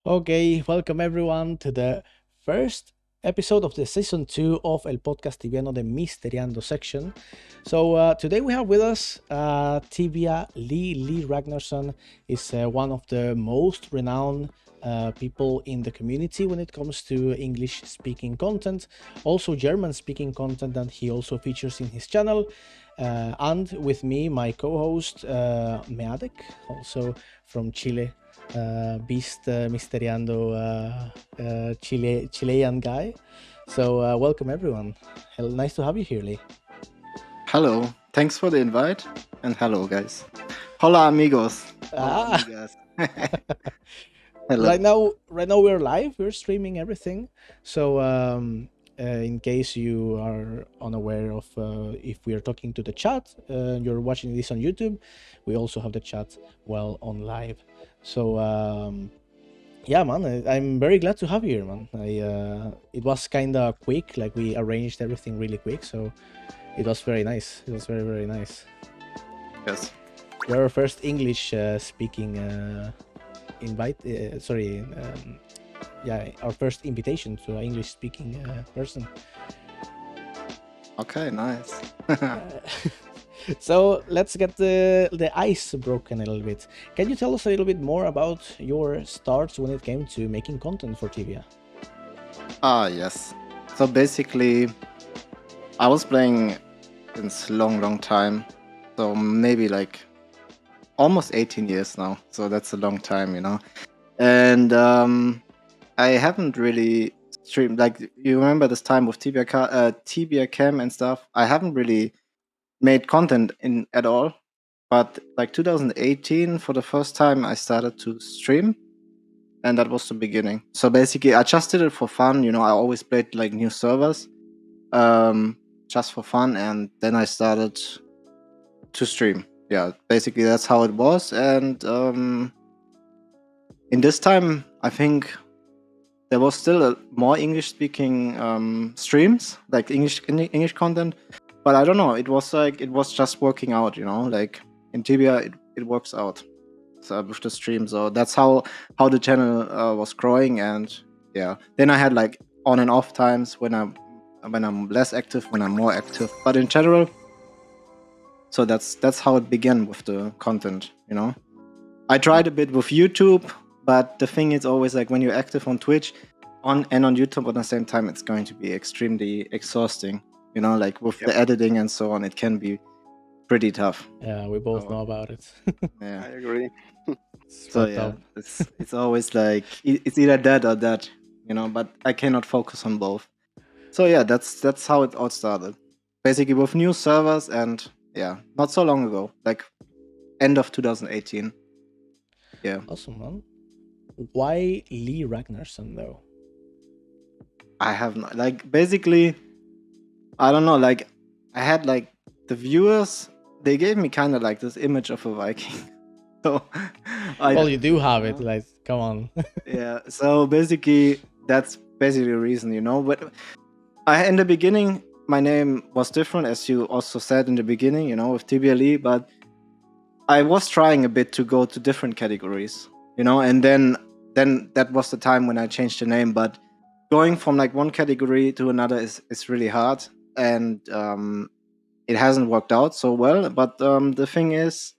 Okay, welcome everyone to the first episode of the season 2 of El Podcast Tibiano, the Mysteriando section. So today we have with us Tibia Lee Ragnarsson is one of the most renowned people in the community when it comes to English speaking content, also German speaking content that he also features in his channel. And with me, my co-host Meadek, also from Chile, Beast Mysteriando Chilean guy. So welcome everyone. Nice to have you here, Lee. Hello, thanks for the invite, and hello, guys. Hola, amigos. Hola, Ah, amigas. Hello. right now we're live. We're streaming everything. So in case you are unaware of if we are talking to the chat, you're watching this on YouTube, we also have the chat while on live. So yeah, man, I'm very glad to have you here, man. It was kind of quick, like we arranged everything really quick, so it was very nice. It was very nice. Yes. You're our first English speaking invite. Yeah, our first invitation to an English speaking person. Okay, nice. So let's get the ice broken a little bit. Can you tell us a little bit more about your starts when it came to making content for Tibia? Yes. So basically, I was playing since long time. So maybe like almost 18 years now. So that's a long time. And I haven't really streamed. Like, you remember this time with Tibia Cam and stuff? I haven't really made content in at all. But like 2018, for the first time, I started to stream, and that was the beginning. So basically, I just did it for fun. I always played like new servers, just for fun, and then I started to stream. Yeah, basically that's how it was. And in this time, I think there was still more English-speaking streams, like English content. But I don't know. It was just working out. Like in Tibia, it works out. So with the stream. So that's how the channel was growing. And yeah, then I had like on and off times when I'm less active, when I'm more active. But in general, so that's how it began with the content. I tried a bit with YouTube, but the thing is always like when you're active on Twitch on YouTube at the same time, it's going to be extremely exhausting. Like with the editing and so on, it can be pretty tough. Yeah, we both Oh, know about it. yeah. I agree. It's So fucked yeah, up. it's always like it's either that or that. But I cannot focus on both. So yeah, that's how it all started. Basically with new servers, and yeah, not so long ago, like end of 2018. Yeah, Awesome, man. Why Lee Ragnarsson though? I have not, like, basically, I don't know, like I had like the viewers, they gave me kind of like this image of a Viking. So Well, you do have it. uh, Like, come on. yeah, so basically that's basically the reason. But in the beginning, my name was different, as you also said in the beginning, with Tibia Lee, but I was trying a bit to go to different categories, and then that was the time when I changed the name. But going from like one category to another is really hard, and it hasn't worked out so well. But the thing is,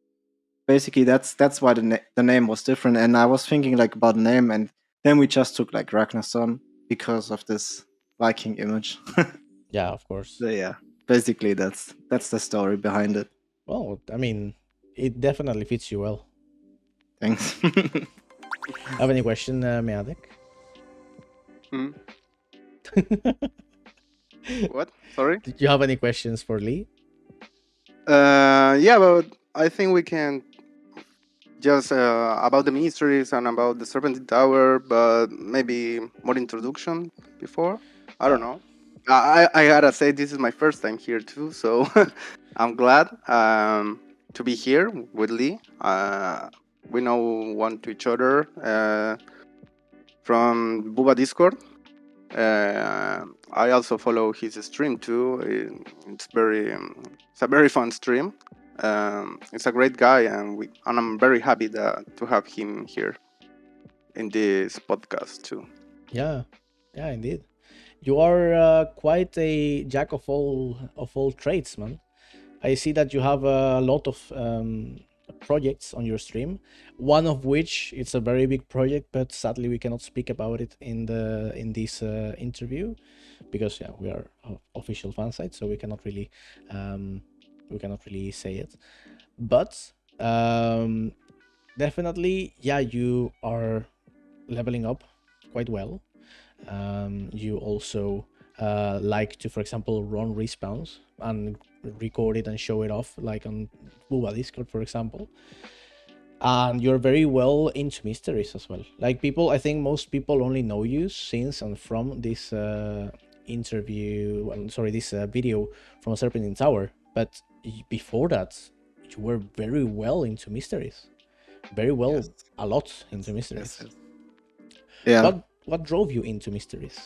basically, that's why the name was different, and I was thinking like about the name, and then we just took like Ragnarsson because of this Viking image. Yeah, of course. So yeah, basically that's the story behind it. Well, I mean, it definitely fits you well. Thanks. Have any question, Meadek? Hmm? Did What? Sorry? you have any questions for Lee? Yeah, but I think we can just about the mysteries and about the Serpentine Tower, but maybe more introduction before. I don't Yeah. know. I gotta say this is my first time here too, so I'm glad to be here with Lee. We know one to each other from Buba Discord. I also follow his stream too. It's a very fun stream. It's a great guy, and I'm very happy to have him here. in this podcast too. Yeah, yeah, indeed. You are quite a jack of all trades, man. I see that you have a lot of projects on your stream. One of which it's a very big project, but sadly we cannot speak about it in this interview because yeah, we are official fan site, so we cannot really say it. But definitely, yeah, you are leveling up quite well. You also like to, for example, run respawns and record it and show it off, like on Buba Discord, for example. And you're very well into mysteries as well. Like people, I think most people only know you since and from this this video from Serpentine Tower. But before that, you were very well into mysteries. Very well, Yes. a lot into mysteries. Yes. Yeah. What drove you into mysteries?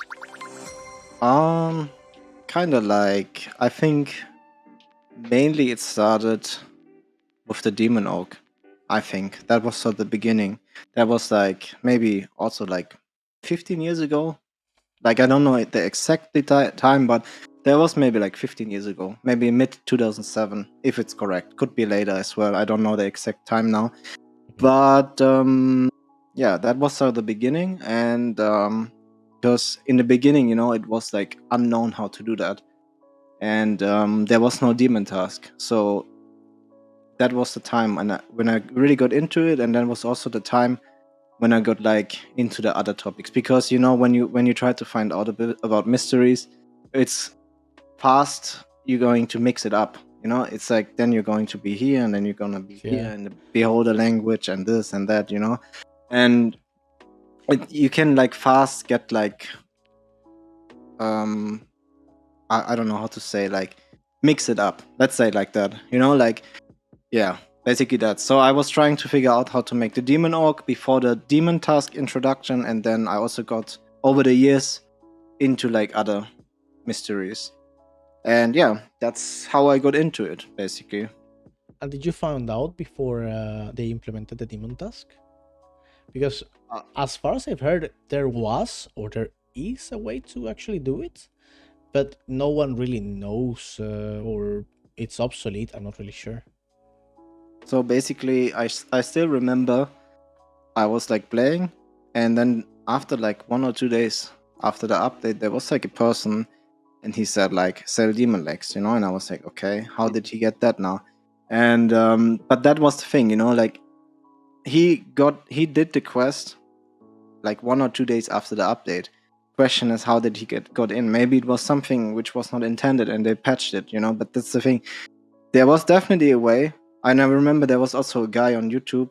Kind of like, I think mainly it started with the Demon Oak. I think that was at the beginning. That was like maybe also like 15 years ago. Like I don't know the exact time, but that was maybe like 15 years ago, maybe mid 2007, if it's correct. Could be later as well. I don't know the exact time now. But yeah, that was the beginning, and because in the beginning, it was like unknown how to do that, and there was no demon task, so that was the time when I really got into it, and that was also the time when I got like into the other topics, because when you try to find out a bit about mysteries, it's fast you're going to mix it up. It's like then you're going to be here, and then you're gonna be here in the beholder language and this and that, and you can like fast get like I don't know how to say, like mix it up, let's say like that, like yeah, basically that. So I was trying to figure out how to make the demon orc before the demon task introduction, and then I also got over the years into like other mysteries, and yeah, that's how I got into it basically. And did you find out before they implemented the demon task? Because as far as I've heard, there was or there is a way to actually do it, but no one really knows, or it's obsolete. I'm not really sure. So basically, I still remember I was like playing, and then after like 1 or 2 days after the update, there was like a person, and he said like sell demon legs, and I was like, okay, how did he get that now? And but that was the thing, like he did the quest like 1 or 2 days after the update. Question is, how did he got in? Maybe it was something which was not intended and they patched it, but that's the thing. There was definitely a way. I now remember there was also a guy on YouTube.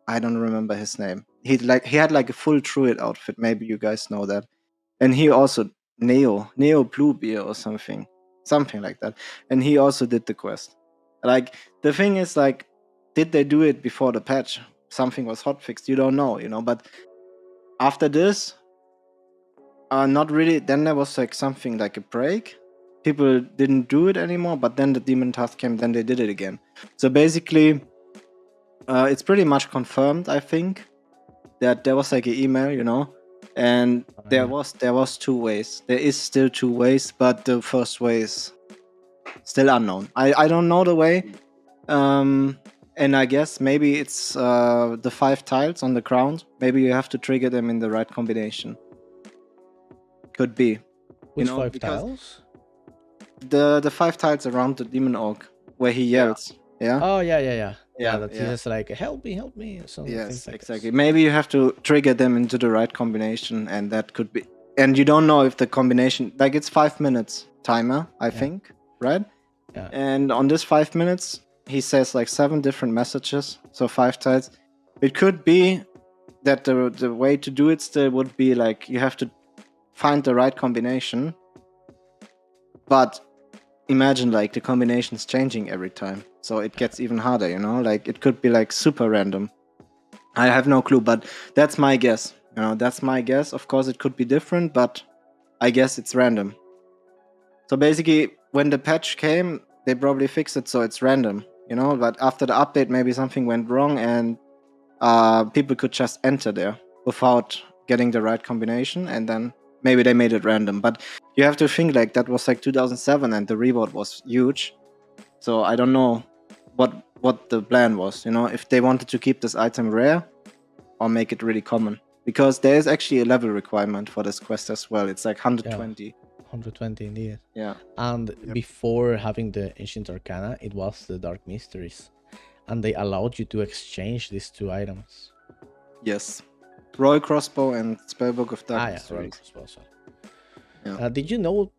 I don't remember his name. He had like a full druid outfit. Maybe you guys know that. And he also Neo Blue Beer or something like that. And he also did the quest. Like the thing is, like, did they do it before the patch? Something was hotfixed. You don't know, But after this, not really. Then there was like something like a break. People didn't do it anymore, but then the demon task came, then they did it again. So basically, it's pretty much confirmed, I think, that there was like an email, and there was 2 ways. There is still 2 ways, but the first way is still unknown. I don't know the way, and I guess maybe it's the 5 tiles on the ground. Maybe you have to trigger them in the right combination. Could be. Which 5 tiles? The 5 tiles around the demon orc where he yells. Yeah. Oh yeah. That he says like help me, or something. Yes, like exactly. this. Maybe you have to trigger them into the right combination, and that could be. And you don't know if the combination, like, it's 5 minutes timer, I think, right? Yeah. And on this 5 minutes, he says like 7 different messages, so 5 tiles. It could be that the way to do it still would be like you have to find the right combination, but imagine like the combinations changing every time, so it gets even harder, like it could be like super random. I have no clue, but that's my guess. That's my guess. Of course it could be different, but I guess it's random. So basically when the patch came, they probably fixed it so it's random, but after the update maybe something went wrong and people could just enter there. without getting the right combination, and then maybe they made it random. But you have to think like that was like 2007 and the reward was huge. So I don't know what the plan was, if they wanted to keep this item rare or make it really common. Because there is actually a level requirement for this quest as well. It's like 120. 120 indeed. Yeah. And before having the Ancient Arcana, it was the Dark Mysteries. And they allowed you to exchange these 2 items. Yes. Royal Crossbow and Spellbook of Dark Royal Mysteries. Crossbow. Sorry. Yeah. Did you know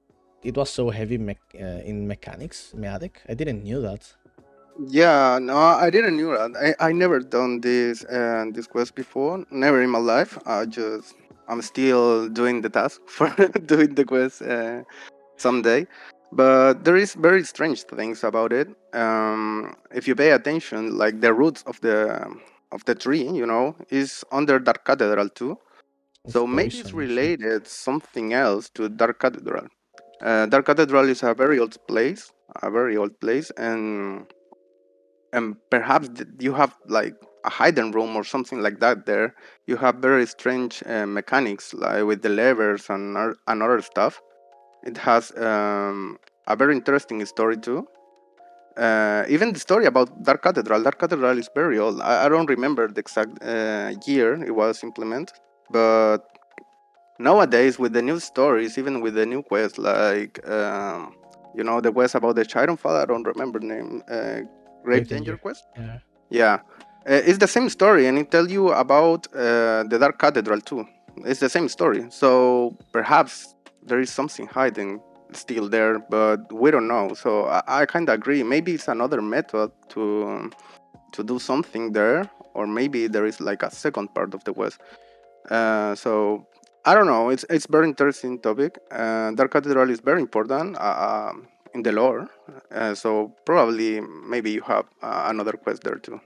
it was so heavy in mechanics, Meadic? I didn't knew that. Yeah, no, I didn't knew that. I never done this quest before. Never in my life. I'm still doing the task for doing the quest someday. But there is very strange things about it. If you pay attention, like the roots of the tree, is under Dark Cathedral too. So maybe it's related something else to Dark Cathedral. Dark Cathedral is a very old place, and perhaps you have like a hidden room or something like that there. You have very strange mechanics, like with the levers and other stuff. It has a very interesting story too. Even the story about Dark Cathedral. Dark Cathedral is very old. I don't remember the exact year it was implemented, but nowadays with the new stories, even with the new quests, like the quest about the Chironfall, I don't remember the name. Grave Danger quest. Yeah, it's the same story, and it tells you about the Dark Cathedral too. It's the same story, so perhaps there is something hiding still there, but we don't know. So I kind of agree. Maybe it's another method to do something there, or maybe there is like a second part of the quest. So I don't know. It's very interesting topic. Dark Cathedral is very important in the lore. So probably maybe you have another quest there too.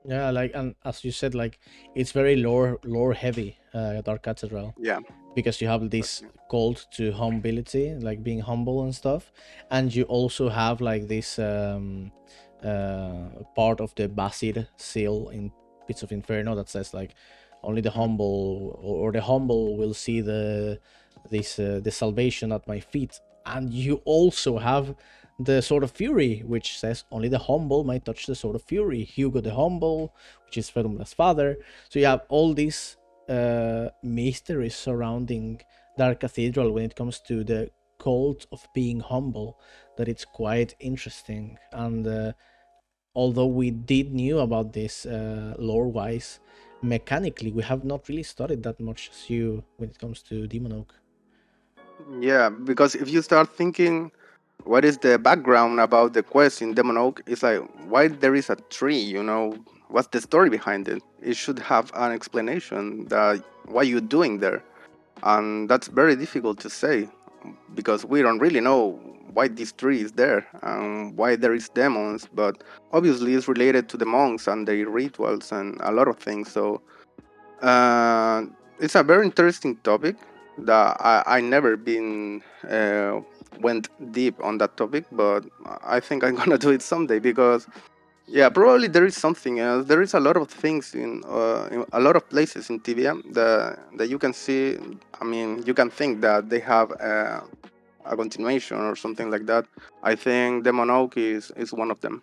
Yeah, like, and as you said, like, it's very lore heavy, Dark Cathedral. Yeah. Because you have this call to humility, like being humble and stuff, and you also have like this part of the Basid seal in Pits of Inferno that says like only the humble or the humble will see the salvation at my feet. And you also have the Sword of Fury, which says only the humble might touch the Sword of Fury. Hugo the Humble, which is Fedumla's father. So you have all these mysteries surrounding Dark Cathedral when it comes to the cult of being humble, that it's quite interesting. And although we did knew about this lore wise, mechanically we have not really studied that much as you when it comes to Demon Oak. Yeah, because if you start thinking what is the background about the quest in Demon Oak, it's like why there is a tree, what's the story behind it? It should have an explanation that why you're doing there. And that's very difficult to say because we don't really know why this tree is there and why there is demons, but obviously it's related to the monks and their rituals and a lot of things. So it's a very interesting topic that I never been went deep on that topic, but I think I'm gonna do it someday because yeah, probably there is something else. There is a lot of things in a lot of places in Tibia that you can see. I mean, you can think that they have a continuation or something like that. I think Demon Oak is one of them.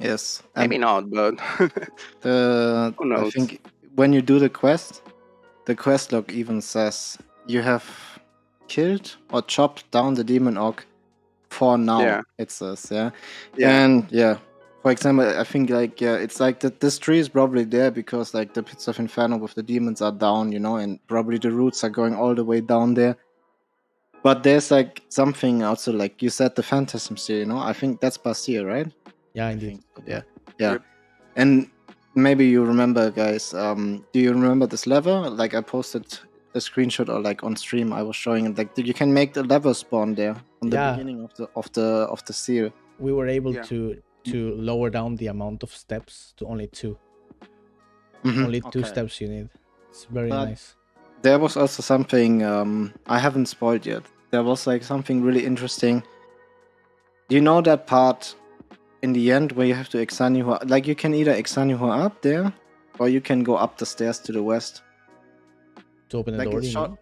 Yes. Maybe not, but who I knows? think when you do the quest log even says you have killed or chopped down the demon orc for now. Yeah. It says, yeah. Yeah. And yeah, for example, I think like it's like that this tree is probably there because like the pits of Inferno with the demons are down, and probably the roots are going all the way down there. But there's like something also like you said the phantasm seal, I think that's Basir, right? Yeah, I indeed. think, yeah. Yep. And maybe you remember, guys. Do you remember this lever? Like I posted a screenshot or like on stream, I was showing it. Like you can make the lever spawn there on the beginning of the seal. We were able to lower down the amount of steps to only 2. Only 2 steps you need. It's very nice. There was also something I haven't spoiled yet. There was like something really interesting. You know that part in the end where you have to examine her, like you can either examine her up there or you can go up the stairs to the west. To open the Like door, it's you short. mean?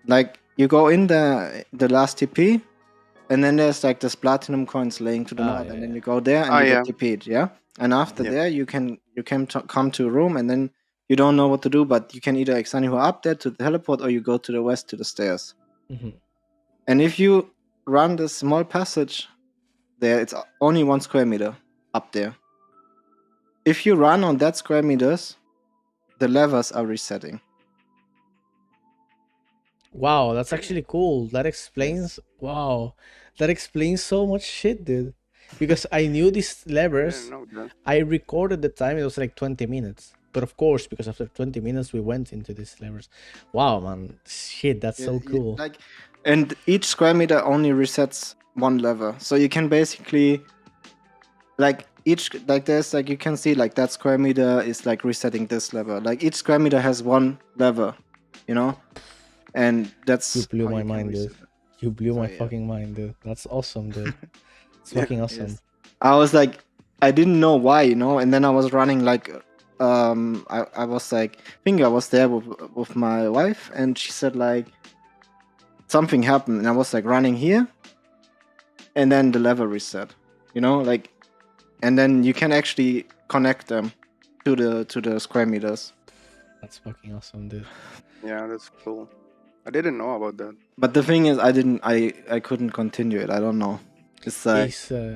Like you go in the last TP, and then there's like this platinum coins laying to the north, Yeah, and then yeah. you go there and Ah, you yeah. get TP'd, yeah. And after Yeah. there, you come to a room, and then you don't know what to do, but you can either extend up there to the teleport, or you go to the west to the stairs. Mhm. And if you run this small passage there, it's only 1 square meter up there. If you run on that square meters, the levers are resetting. Wow, that's actually cool. That explains. Wow, that explains so much shit, dude. Because I knew these I didn't levers. know that. I recorded the time. It was like 20 minutes. But of course, because after 20 minutes, we went into these levers. Wow, man, shit, that's so cool. Like, and each square meter only resets 1 lever, so you can basically like there's like you can see like that square meter is like resetting this lever. Like each square meter has 1 lever, you know, and that's You blew how my you can mind, dude. reset it. You blew So, my yeah. fucking mind, dude. That's awesome, dude. It's Yeah, fucking awesome. Yes. I was like, I didn't know why, you know, and then I was running like, I was like, I think I was there with my wife, and she said like something happened, and I was like running here, and then the lever reset, you know, like, and then you can actually connect them to the square meters. That's fucking awesome, dude. yeah, that's cool. I didn't know about that. But the thing is, I couldn't continue it. I don't know. It's like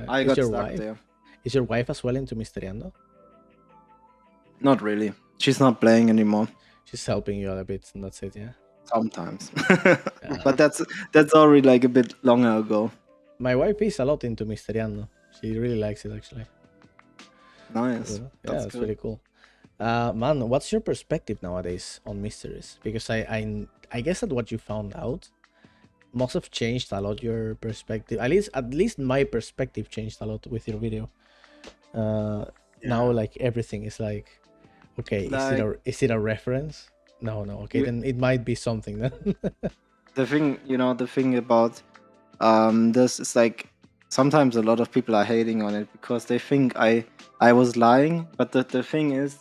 I Is got your stuck wife? there. Is your wife as well into Mysteriando? Not really. She's not playing anymore. She's helping you out a bit, and that's it, yeah. Sometimes. Yeah. But that's already like a bit longer ago. My wife is a lot into Mysteriando. She really likes it, actually. Nice. Yeah, That's that's good. really cool. Man, what's your perspective nowadays on mysteries? Because I guess that what you found out must have changed a lot your perspective. At least my perspective changed a lot with your video. Now like everything is like, okay, Like is it a reference? No, okay, you, then it might be something then. the thing about this is like sometimes a lot of people are hating on it because they think I was lying, but the thing is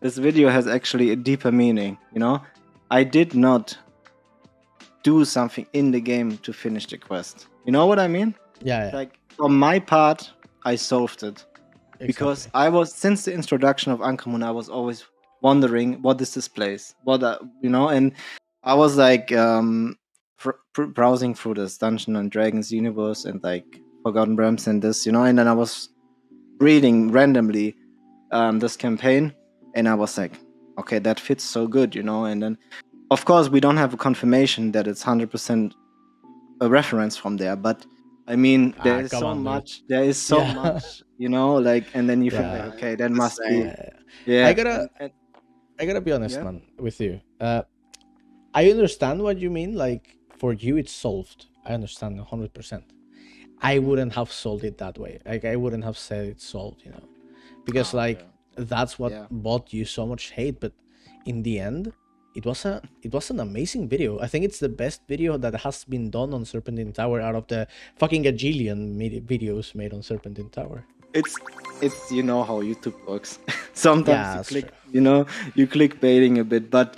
this video has actually a deeper meaning, you know? I did not do something in the game to finish the quest. You know what I mean? Yeah, Like from my part, I solved it. Because exactly. I was since the introduction of Ankamun, I was always wondering what is this place, you know, and I was like browsing through this Dungeon and Dragons universe and like Forgotten Realms and this, you know, and then I was reading randomly this campaign, and I was like, okay, that fits so good, you know, and then of course we don't have a confirmation that it's 100% a reference from there, but I mean, there is Come so on, dude. much. There is so Yeah. much, you know. Like, and then you think like, Yeah. okay, that The must same. be, I yeah. gotta And I gotta be honest, yeah, man, with you. I understand what you mean. Like for you, it's solved. I understand 100%. I wouldn't have solved it that way. Like I wouldn't have said it's solved, you know, because like that's what yeah. brought you so much hate. But in the end, it was an amazing video. I think it's the best video that has been done on Serpentine Tower out of the fucking gajillion videos made on Serpentine Tower. It's you know how YouTube works. Sometimes Yeah, you that's click, true. you know, you click baiting a bit, but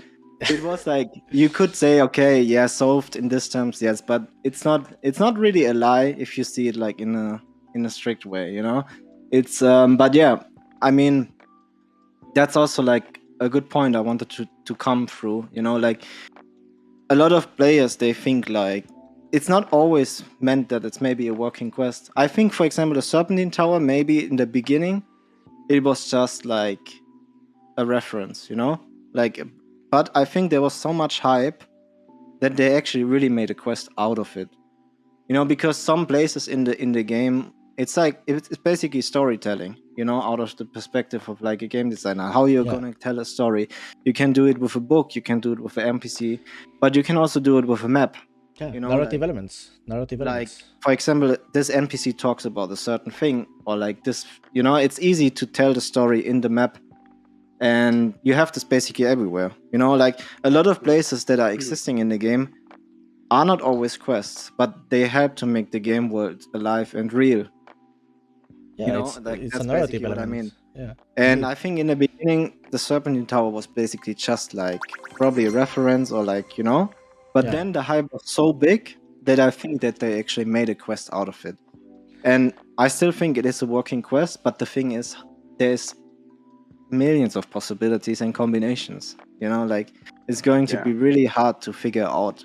it was like you could say, okay, yeah, solved in this terms, yes, but it's not really a lie if you see it like in a strict way, you know. It's but yeah, I mean, that's also like a good point I wanted to come through, you know, like a lot of players they think like it's not always meant that it's maybe a working quest. I think for example the Serpentine Tower, maybe in the beginning it was just like a reference, you know, like, but I think there was so much hype that they actually really made a quest out of it, you know, because some places in the game it's like it's basically storytelling, you know, out of the perspective of like a game designer, how you're Yeah, gonna tell a story. You can do it with a book, you can do it with an NPC, but you can also do it with a map, yeah. you know, Narrative elements. Narrative like elements. for example this NPC talks about a certain thing, or like this, you know, it's easy to tell the story in the map, and you have this basically everywhere, you know, like a lot of places that are existing in the game are not always quests, but they help to make the game world alive and real. Yeah, You know, like it's a that's narrative basically what I element. mean. Yeah. And Indeed. I think in the beginning, the Serpentine Tower was basically just like probably a reference or like, you know. But Yeah. then the hype was so big that I think that they actually made a quest out of it. And I still think it is a working quest, but the thing is, there's millions of possibilities and combinations. You know, like it's going to Yeah. be really hard to figure out.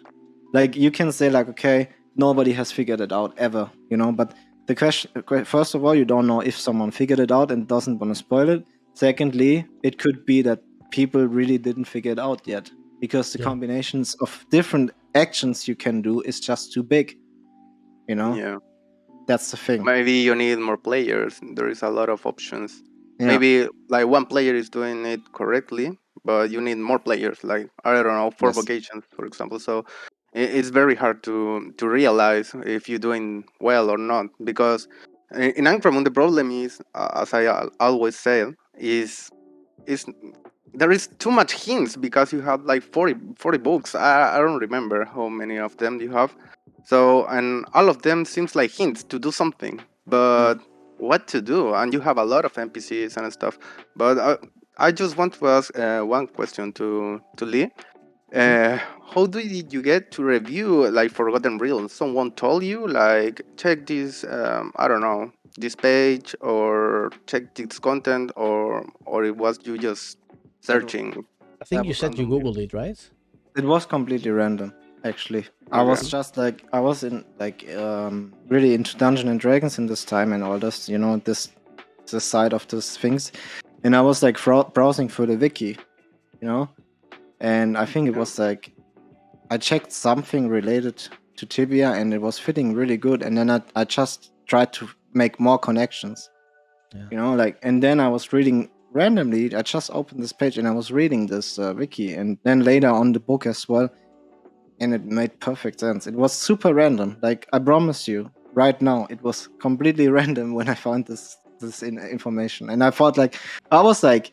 Like you can say like, okay, nobody has figured it out ever, you know, but the question, first of all, you don't know if someone figured it out and doesn't want to spoil it. Secondly, it could be that people really didn't figure it out yet because the Yeah. combinations of different actions you can do is just too big, you know. Yeah. That's the thing. Maybe you need more players. There is a lot of options. Yeah. Maybe like one player is doing it correctly, but you need more players. Like I don't know, four Yes. vocations, for example. So it's very hard to realize if you're doing well or not. Because in Ankramon, the problem is, as I always say, is there is too much hints because you have like 40 books. I don't remember how many of them you have. So, and all of them seems like hints to do something, Yeah. but what to do? And you have a lot of NPCs and stuff. But I just want to ask one question to Lee. Mhm. How did you get to review like Forgotten Realms? Someone told you like check this, I don't know, this page or check this content, or it was you just That was, searching I think that you was said you randomly? Googled it, right? It was completely random, actually. I was Okay. just like I was in like really into Dungeons and Dragons in this time and all this, you know, this side of these things, and I was like browsing through the wiki, you know, and I think it Yeah. was like I checked something related to Tibia and it was fitting really good, and then I just tried to make more connections, Yeah. you know, like, and then I was reading randomly. I just opened this page and I was reading this wiki, and then later on the book as well, and it made perfect sense. It was super random. Like I promise you, right now, it was completely random when I found this information, and I thought like I was like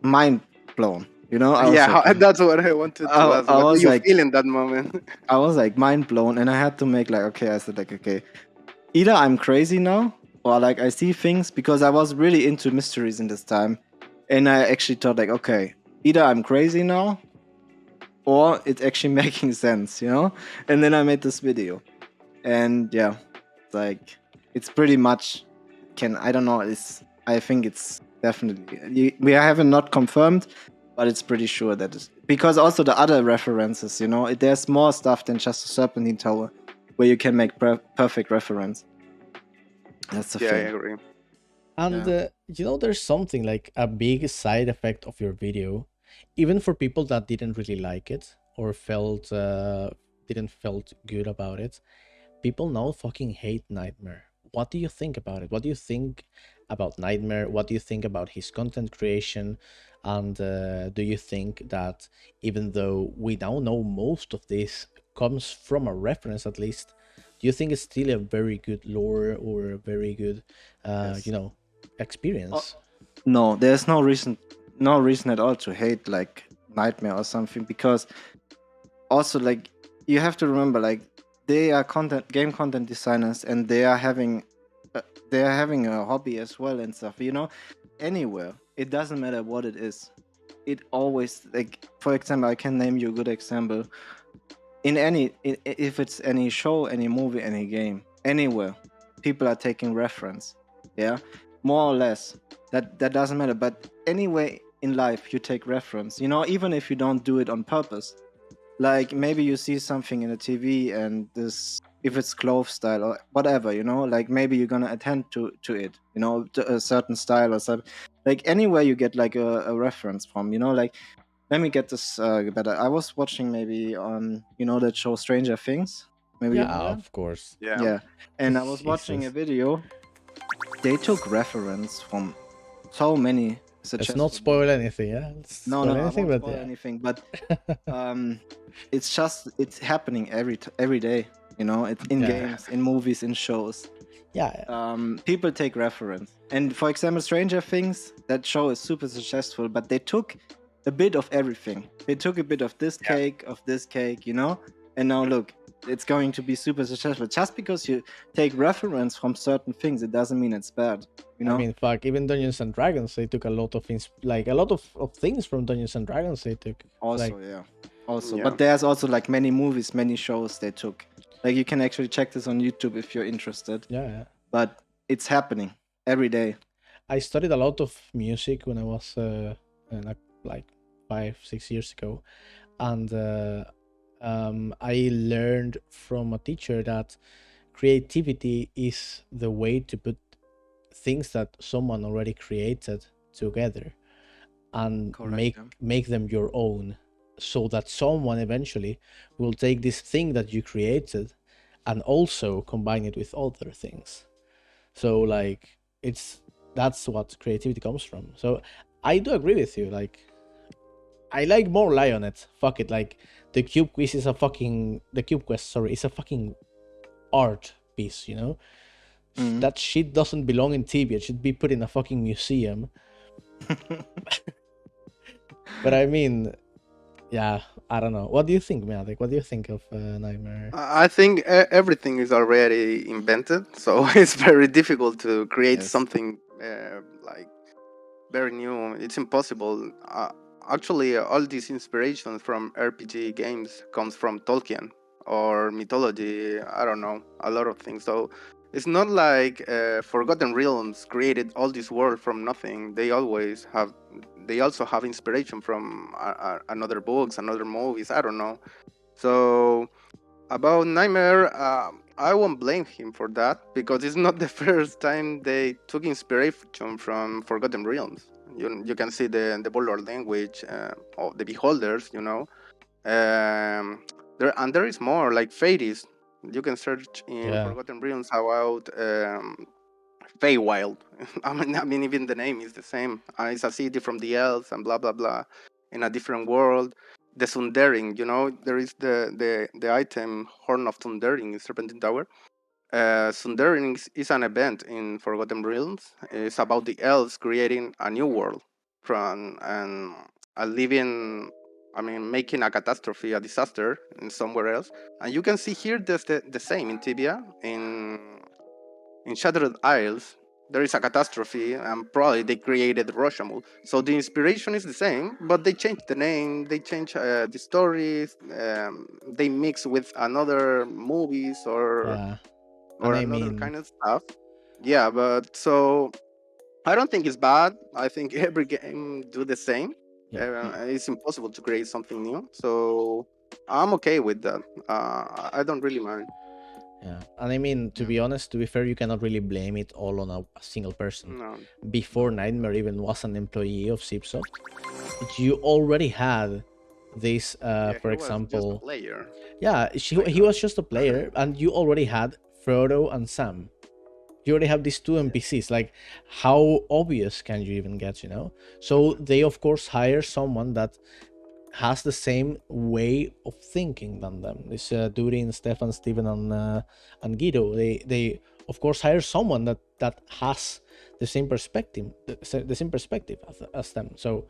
mind blown. You know, I was Yeah, like that's what I wanted to ask. I What do was you like feel in that moment? I was like mind blown, and I had to make like okay. I said like okay, either I'm crazy now, or like I see things because I was really into mysteries in this time, and I actually thought like okay, either I'm crazy now, or it's actually making sense, you know. And then I made this video. And yeah, like it's pretty much can I don't know. It's I think it's definitely we haven't not confirmed, but it's pretty sure that it's because also the other references, you know, there's more stuff than just the Serpentine Tower where you can make perfect reference. That's the Yeah, I thing. agree. And Yeah. there's something like a big side effect of your video, even for people that didn't really like it or felt didn't felt good about it. People now fucking hate Nightmare. What do you think about it? What do you think about Nightmare? What do you think about his content creation? And do you think that even though we now know most of this comes from a reference at least, do you think it's still a very good lore or a very good, Yes. experience? No, there's no reason at all to hate like Nightmare or something because also like you have to remember like they are game content designers and they are having a hobby as well and stuff, you know. Anywhere, it doesn't matter what it is, it always like for example I can name you a good example in if it's any show, any movie, any game, anywhere people are taking reference, yeah, more or less. That doesn't matter, but anyway in life you take reference, you know, even if you don't do it on purpose. Like maybe you see something in the TV and this if it's clothes style or whatever, you know, like maybe you're gonna attend to it, you know, to a certain style or something. Like anywhere you get like a reference from, you know, like let me get this better. I was watching maybe on you know that show Stranger Things. Maybe you Yeah, know that? of course. Yeah. Yeah. And I was watching a Jesus. video. They took reference from so many Let's not successful spoil movies. anything, yeah? Let's No, spoil no, I anything, won't but spoil yeah. anything, but um it's happening every day, you know, it's in Yeah. games, in movies, in shows. Yeah. People take reference, and for example Stranger Things, that show is super successful, but they took a bit of everything. They took a bit of this Yeah. cake, of this cake, you know, and now look, it's going to be super successful. Just because you take reference from certain things, it doesn't mean it's bad. You know. I mean, fuck, even Dungeons and Dragons, they took a lot of of things from Dungeons and Dragons. They took Also, like, yeah. Also, Yeah. but there's also like many movies, many shows they took. Like you can actually check this on YouTube if you're interested. yeah. But it's happening every day. I studied a lot of music when I was like 5-6 years ago, and I learned from a teacher that creativity is the way to put things that someone already created together and Correct, yeah. make them your own, so that someone eventually will take this thing that you created and also combine it with other things. So like that's what creativity comes from. So I do agree with you. Like I like more Lionett. Fuck it. Like the Cube Quiz is the Cube Quest. Sorry, is a fucking art piece. You know, that shit doesn't belong in Tibia. It should be put in a fucking museum. But I mean, yeah, I don't know. What do you think, Matic? What do you think of Nightmare? I think everything is already invented, so it's very difficult to create Yes. something like very new. It's impossible. Actually, all these inspirations from RPG games comes from Tolkien or mythology. I don't know, a lot of things. So it's not like Forgotten Realms created all this world from nothing. They also have inspiration from another books, another movies. I don't know. So about Nightmare, I won't blame him for that because it's not the first time they took inspiration from Forgotten Realms. You can see the Bollard language of the Beholders, you know. There is more like Fades. You can search in Yeah, Forgotten Realms about Feywild. I mean, even the name is the same. It's a city from the elves and blah blah blah, in a different world. The Sundering, you know, there is the item Horn of Sundering in Serpentine Tower. Sundering is an event in Forgotten Realms. It's about the elves creating a new world from and a living. I mean, making a catastrophe, a disaster in somewhere else. And you can see here the same in Tibia, in Shattered Isles, there is a catastrophe, and probably they created Roshamul. So the inspiration is the same, but they changed the name, they changed the stories, they mix with another movies yeah. or And I another mean, kind of stuff. Yeah, but so I don't think it's bad. I think every game do the same. yeah, It's impossible to create something new, so I'm okay with that. I don't really mind. yeah. And I mean, to Yeah. be honest, to be fair, you cannot really blame it all on a single person. No, Before Nightmare even was an employee of Zipsoft, you already had this, yeah, for he was just a example, player. yeah, Like he was just a player, and you already had Frodo and Sam. You already have these two NPCs. Like, how obvious can you even get, you know? So they, of course, hire someone that has the same way of thinking than them. This Durin, Stefan, Steven, and Guido. They of course hire someone that has the same perspective, the same perspective as them. So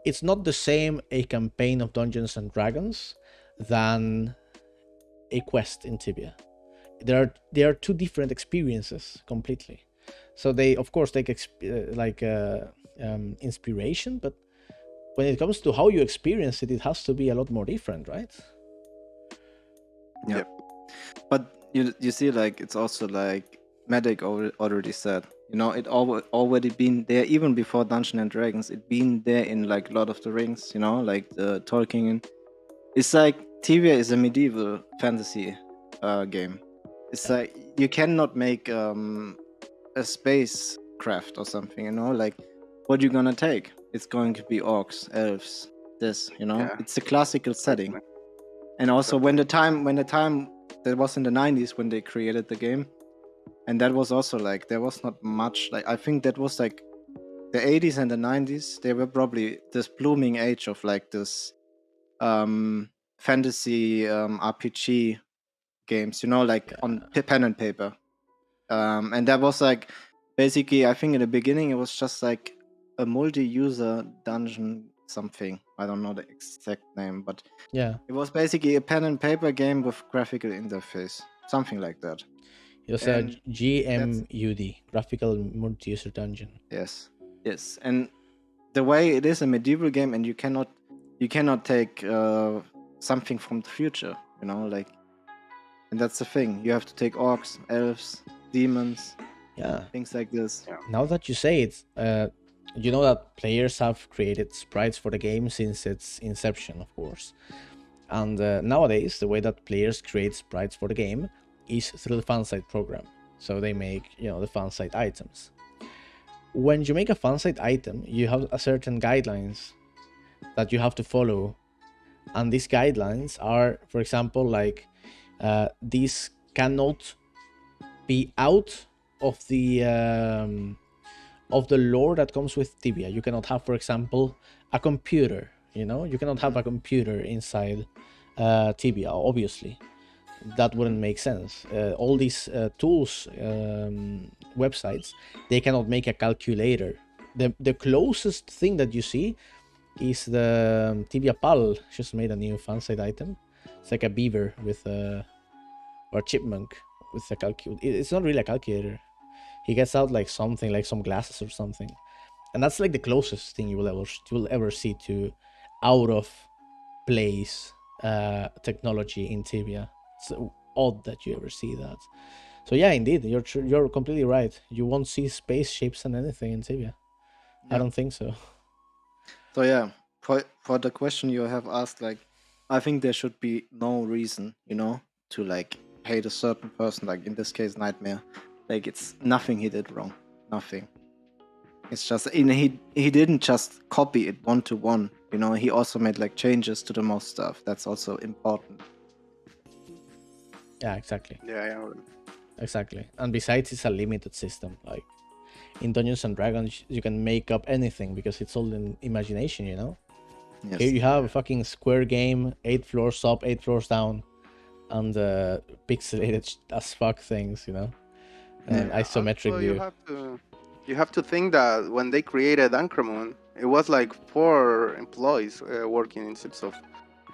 it's not the same a campaign of Dungeons and Dragons than a quest in Tibia. They are two different experiences completely. So they of course take inspiration, but when it comes to how you experience it, it has to be a lot more different, right? Yeah. Yep. But you see, like it's also like Medic already said. You know, it already been there even before Dungeons and Dragons. It been there in like Lord of the Rings. You know, like the Tolkien. It's like Tibia is a medieval fantasy game. It's like you cannot make a spacecraft or something. You know, like what you gonna take? It's going to be orcs, elves. This, you know, Yeah, it's a classical setting. exactly. And also when the time that was in the 90s when they created the game, and that was also like there was not much, like I think that was like the 80s and the 90s, they were probably this blooming age of like this fantasy RPG games, you know, like on pen and paper. And that was like basically, I think in the beginning it was just like a multi-user dungeon something, I don't know the exact name, but Yeah, it was basically a pen and paper game with graphical interface, something like that. it was a And that's GMUD, Graphical Multi-User Dungeon. yes, yes. And the way it is a medieval game, and you cannot take something from the future, like, and that's the thing. You have to take orcs, elves, demons, Yeah. things like this. Yeah. Now that you say it, you know that players have created sprites for the game since its inception, of course. And nowadays, the way that players create sprites for the game is through the fansite program. So they make, the fansite items. When you make a fansite item, you have a certain guidelines that you have to follow. And these guidelines are, for example, like these cannot be out of the lore that comes with Tibia. You cannot have, for example, a computer. You cannot have a computer inside Tibia. Obviously, that wouldn't make sense. All these tools, websites, they cannot make a calculator. The closest thing that you see is the Tibia Pal just made a new fansite item. It's like a beaver with or a chipmunk with a calculator. It's not really a calculator. He gets out like something, like some glasses or something, and that's like the closest thing you will ever see to out of place technology in Tibia. It's odd that you ever see that. So yeah, indeed, you're completely right. You won't see spaceships and anything in Tibia. I Yeah. don't think so. So yeah, for the question you have asked, like, I think there should be no reason, to like hate a certain person, like in this case Nightmare. Like, it's nothing he did wrong. Nothing. It's just he didn't just copy it one to one, he also made like changes to the most stuff. That's also important. Yeah, exactly. Yeah. Exactly. And besides, it's a limited system. Like in Dungeons and Dragons, you can make up anything because it's all in imagination, Yes. Here you have a fucking square game, 8 floors up, 8 floors down, and pixelated as fuck things, and isometric Also, view. you have to think that when they created Ancramoon, it was like 4 employees working in Zipsoft,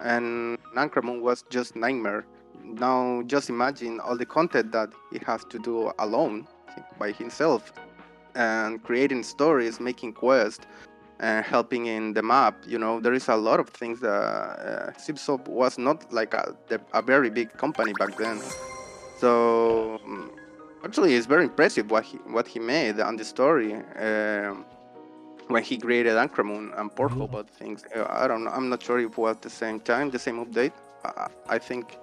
and Ancramoon was just nightmare. Now just imagine all the content that he has to do alone by himself, and creating stories, making quests, helping in the map. There is a lot of things that Zipsoft was not like a very big company back then. So actually, it's very impressive what he made on the story when he created Ancramoon and Portal, but things I don't know. I'm not sure if it was the same time, the same update. I think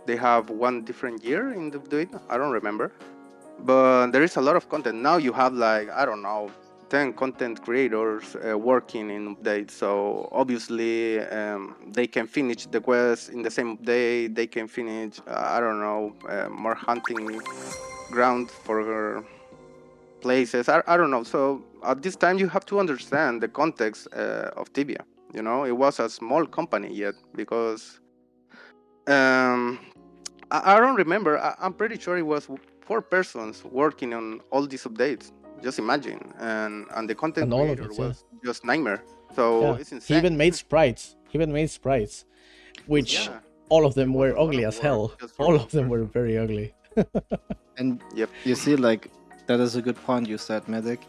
they have one different year in the update. I don't remember, but there is a lot of content now. You have like, I don't know, 10 content creators working in updates, so obviously they can finish the quest in the same update. They can finish I don't know, more hunting ground for places. I don't know. So at this time you have to understand the context of Tibia. It was a small company yet, because I don't remember. I'm pretty sure it was 4 persons working on all these updates. Just imagine, and the content And all of creator it, yeah. was just nightmare. So Yeah. it's He insane. even made sprites. Which Yeah. all of them It was were a lot ugly of as work hell. just for All one of them were person. very ugly. And Yep. you see, like, that is a good point you said, Medic,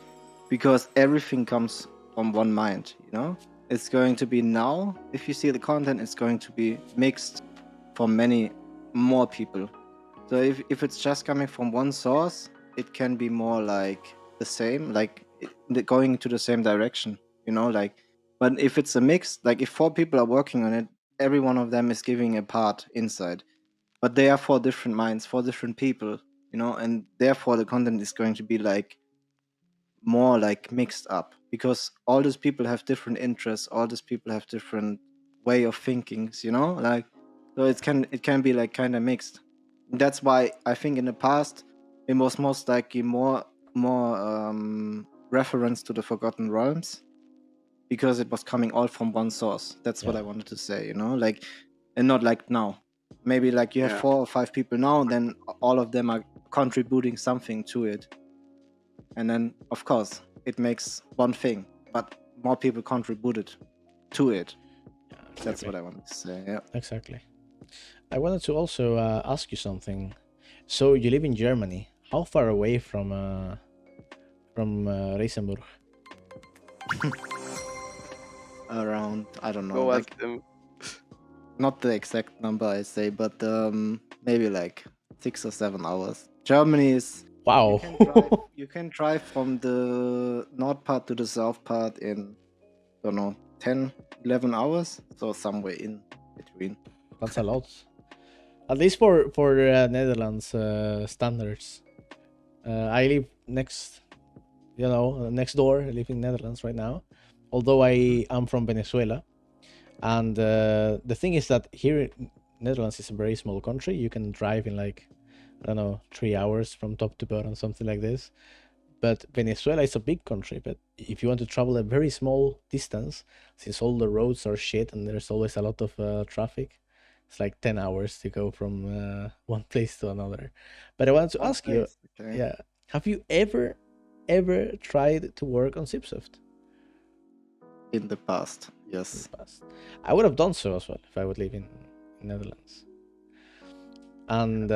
because everything comes from one mind, It's going to be now, if you see the content, it's going to be mixed for many more people. So if it's just coming from one source, it can be more like the same, like going to the same direction, like. But if it's a mix, like if 4 people are working on it, every one of them is giving a part inside. But they are 4 different minds, 4 different people, and therefore the content is going to be like more like mixed up, because all these people have different interests, all these people have different way of thinkings, like, so it can be like kind of mixed. That's why I think in the past it was most likely more reference to the Forgotten Realms, because it was coming all from one source. That's what I wanted to say, like, and not like now. Maybe like you have Yeah. 4 or 5 people now, then all of them are contributing something to it, and then of course it makes one thing, but more people contributed. to it. Yeah, That's exactly. what I wanted to say. Yeah. Exactly. I wanted to also ask you something. So you live in Germany. How far away from Reisenburg? Around, I don't know, Go ask like them. not the exact number I say, but maybe like 6 or 7 hours. Germany is Wow. you can drive from the north part to the south part in, don't know, 10, 11 hours, so somewhere in between. That's a lot. At least for Netherlands standards. I live next, next door. I live in Netherlands right now, although I am from Venezuela. And the thing is that here, Netherlands is a very small country. You can drive in like, I don't know, 3 hours from top to bottom, something like this. But Venezuela is a big country. But if you want to travel a very small distance, since all the roads are shit and there's always a lot of traffic, it's like 10 hours to go from one place to another. But I wanted to One ask you, place, okay. yeah, have you ever tried to work on Zipsoft In the past, in yes. the past? I would have done so as well if I would live in Netherlands. And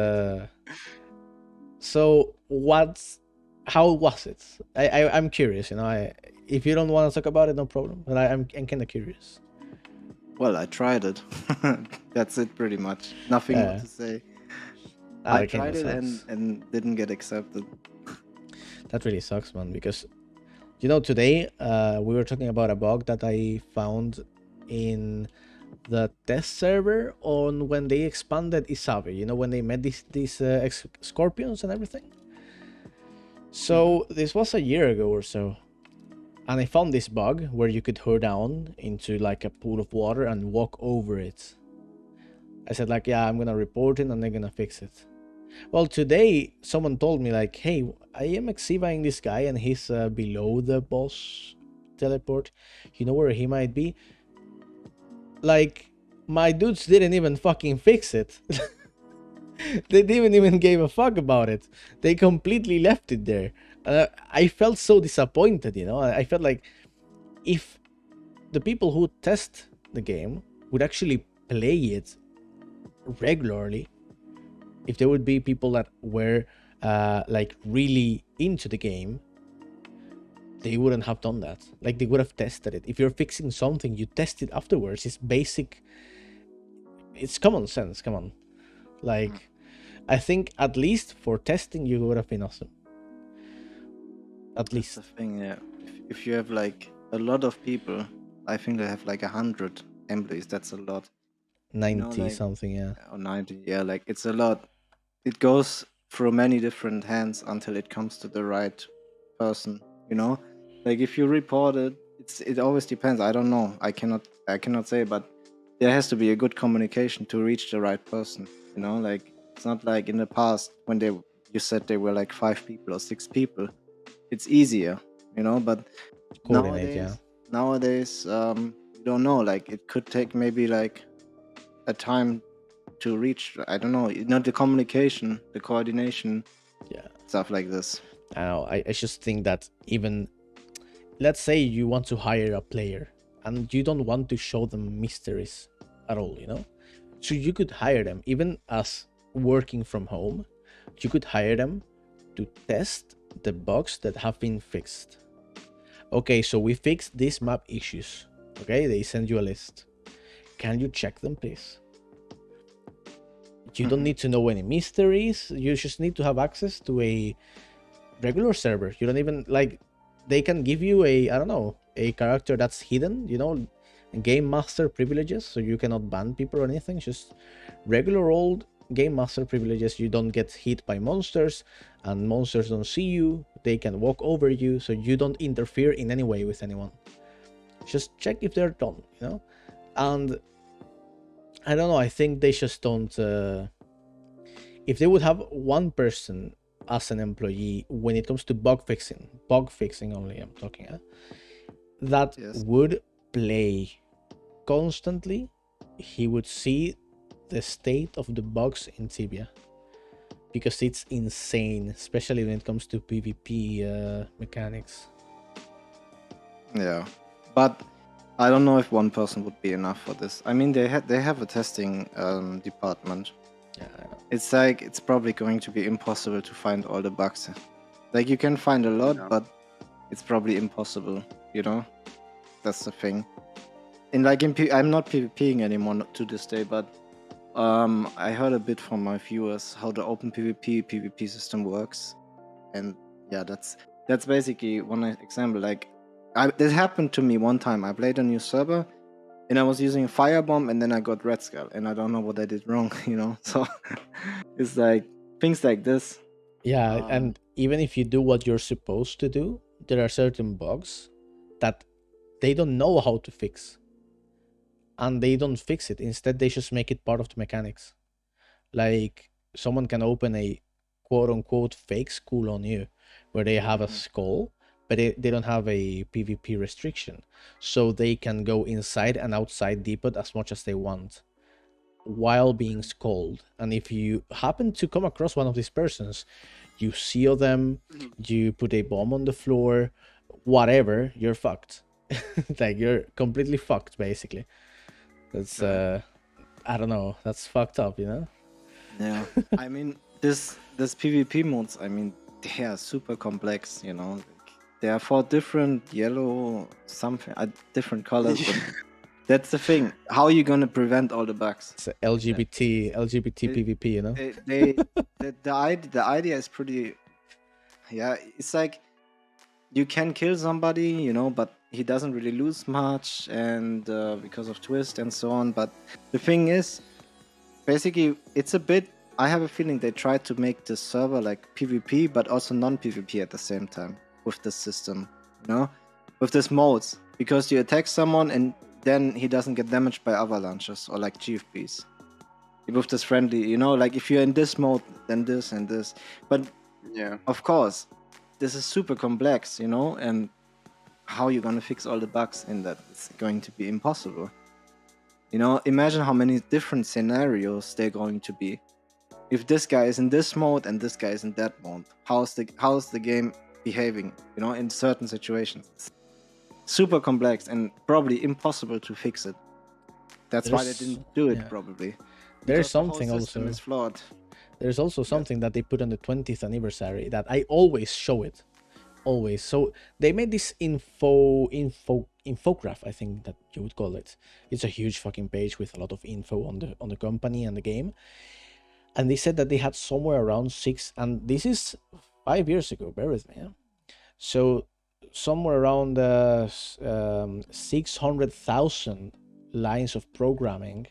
so how was it? I'm curious, if you don't want to talk about it, no problem. But I'm kind of curious. Well, I tried it. That's it, pretty much. Nothing more Yeah. to say. Ah, I that kinda tried it sucks. and didn't get accepted. That really sucks, man, because today we were talking about a bug that I found in the test server on when they expanded Isabe, when they met these scorpions and everything. So this was a year ago or so, and I found this bug where you could hurl down into like a pool of water and walk over it. I said like, yeah, I'm gonna report it and they're gonna fix it. Well, today someone told me like, hey, I am exhibiting this guy and he's below the boss teleport. You know where he might be? Like, my dudes didn't even fucking fix it. They didn't even give a fuck about it. They completely left it there. I felt so disappointed, I felt like if the people who test the game would actually play it regularly, if there would be people that were like really into the game, they wouldn't have done that. Like, they would have tested it. If you're fixing something, you test it afterwards. It's basic. It's common sense. Come on. Like, I think at least for testing, you would have been awesome. At least. That's the thing, yeah. If you have like a lot of people, I think they have like 100 employees. That's a lot. 90 like, something, yeah. or 90, yeah. Like it's a lot. It goes through many different hands until it comes to the right person. Like if you report it, it always depends. I don't know. I cannot say, but there has to be a good communication to reach the right person. Like it's not like in the past when you said they were like 5 people or 6 people. It's easier, but Coordinate, yeah. nowadays you don't know. Like it could take maybe like a time to reach. I don't know. The communication, the coordination, Yeah. stuff like this. I know. I just think that even, let's say you want to hire a player and you don't want to show them mysteries at all, So you could hire them, even as working from home, you could hire them to test the bugs that have been fixed. Okay, so we fixed these map issues. Okay, they send you a list. Can you check them, please? You don't need to know any mysteries. You just need to have access to a regular server. You don't even like, they can give you a, I don't know, a character that's hidden, game master privileges, so you cannot ban people or anything. Just regular old game master privileges. You don't get hit by monsters and monsters don't see you. They can walk over you, so you don't interfere in any way with anyone. Just check if they're done, and I don't know, I think they just don't if they would have one person as an employee when it comes to bug fixing only, I'm talking, that Yes. would play constantly, he would see the state of the bugs in Tibia, because it's insane, especially when it comes to PvP mechanics. Yeah, but I don't know if one person would be enough for this. I mean, they have a testing department. Yeah, I know. It's like it's probably going to be impossible to find all the bugs. Like you can find a lot, Yeah. but it's probably impossible. You know, that's the thing. And like I'm not PvPing anymore to this day, but I heard a bit from my viewers how the open PvP system works, and yeah, that's basically one example. Like, this happened to me one time. I played a new server, and I was using a firebomb, and then I got red skull, and I don't know what I did wrong. So it's like things like this. Yeah, Um, and even if you do what you're supposed to do, there are certain bugs that they don't know how to fix, and they don't fix it. Instead, they just make it part of the mechanics. Like someone can open a quote unquote fake school on you where they have a Mhm. skull, but they don't have a PvP restriction. So they can go inside and outside depot as much as they want while being skulled. And if you happen to come across one of these persons, you seal them, Mhm. you put a bomb on the floor, whatever, you're fucked. Like you're completely fucked basically. That's Right. I don't know, that's fucked up, you know? Yeah. I mean, this PvP modes. I mean, they are super complex. Like, there are 4 different yellow something, different colors, but that's the thing. How are you gonna prevent all the bugs? It's a LGBT It, PvP, you know? the idea is pretty. Yeah, it's like you can kill somebody, but he doesn't really lose much, and because of twist and so on. But the thing is, basically, it's a bit. I have a feeling they tried to make this server like PvP, but also non-PvP at the same time with this system, with this modes, because you attack someone and then he doesn't get damaged by avalanches or like GFBs. With this friendly, like if you're in this mode, then this and this. But Yeah. of course, this is super complex, and how you're gonna fix all the bugs in that is going to be impossible. Imagine how many different scenarios they're going to be. If this guy is in this mode and this guy is in that mode, how's the game behaving? In certain situations, it's super complex and probably impossible to fix it. That's why they There's didn't do it, yeah. probably, There's because the whole something system also. is flawed. There's also Yes. something that they put on the 20th anniversary that I always show it. Always. So they made this infograph, I think that you would call it. It's a huge fucking page with a lot of info on the company and the game. And they said that they had somewhere around six, and this is 5 years ago, bear with me. Yeah? So somewhere around 600,000 lines of programming,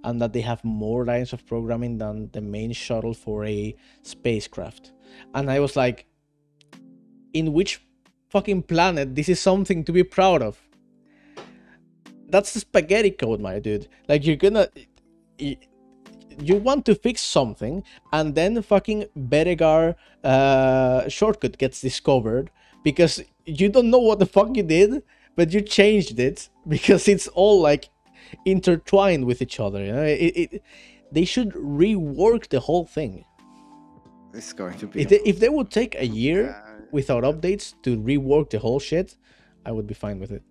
and that they have more lines of programming than the main shuttle for a spacecraft. And I was like, in which fucking planet this is something to be proud of? That's the spaghetti code, my dude. Like you want to fix something, and then fucking Beregar shortcut gets discovered because you don't know what the fuck you did, but you changed it because it's all like intertwined with each other. They should rework the whole thing. It's going to be If they would take a year Yeah. without updates to rework the whole shit, I would be fine with it.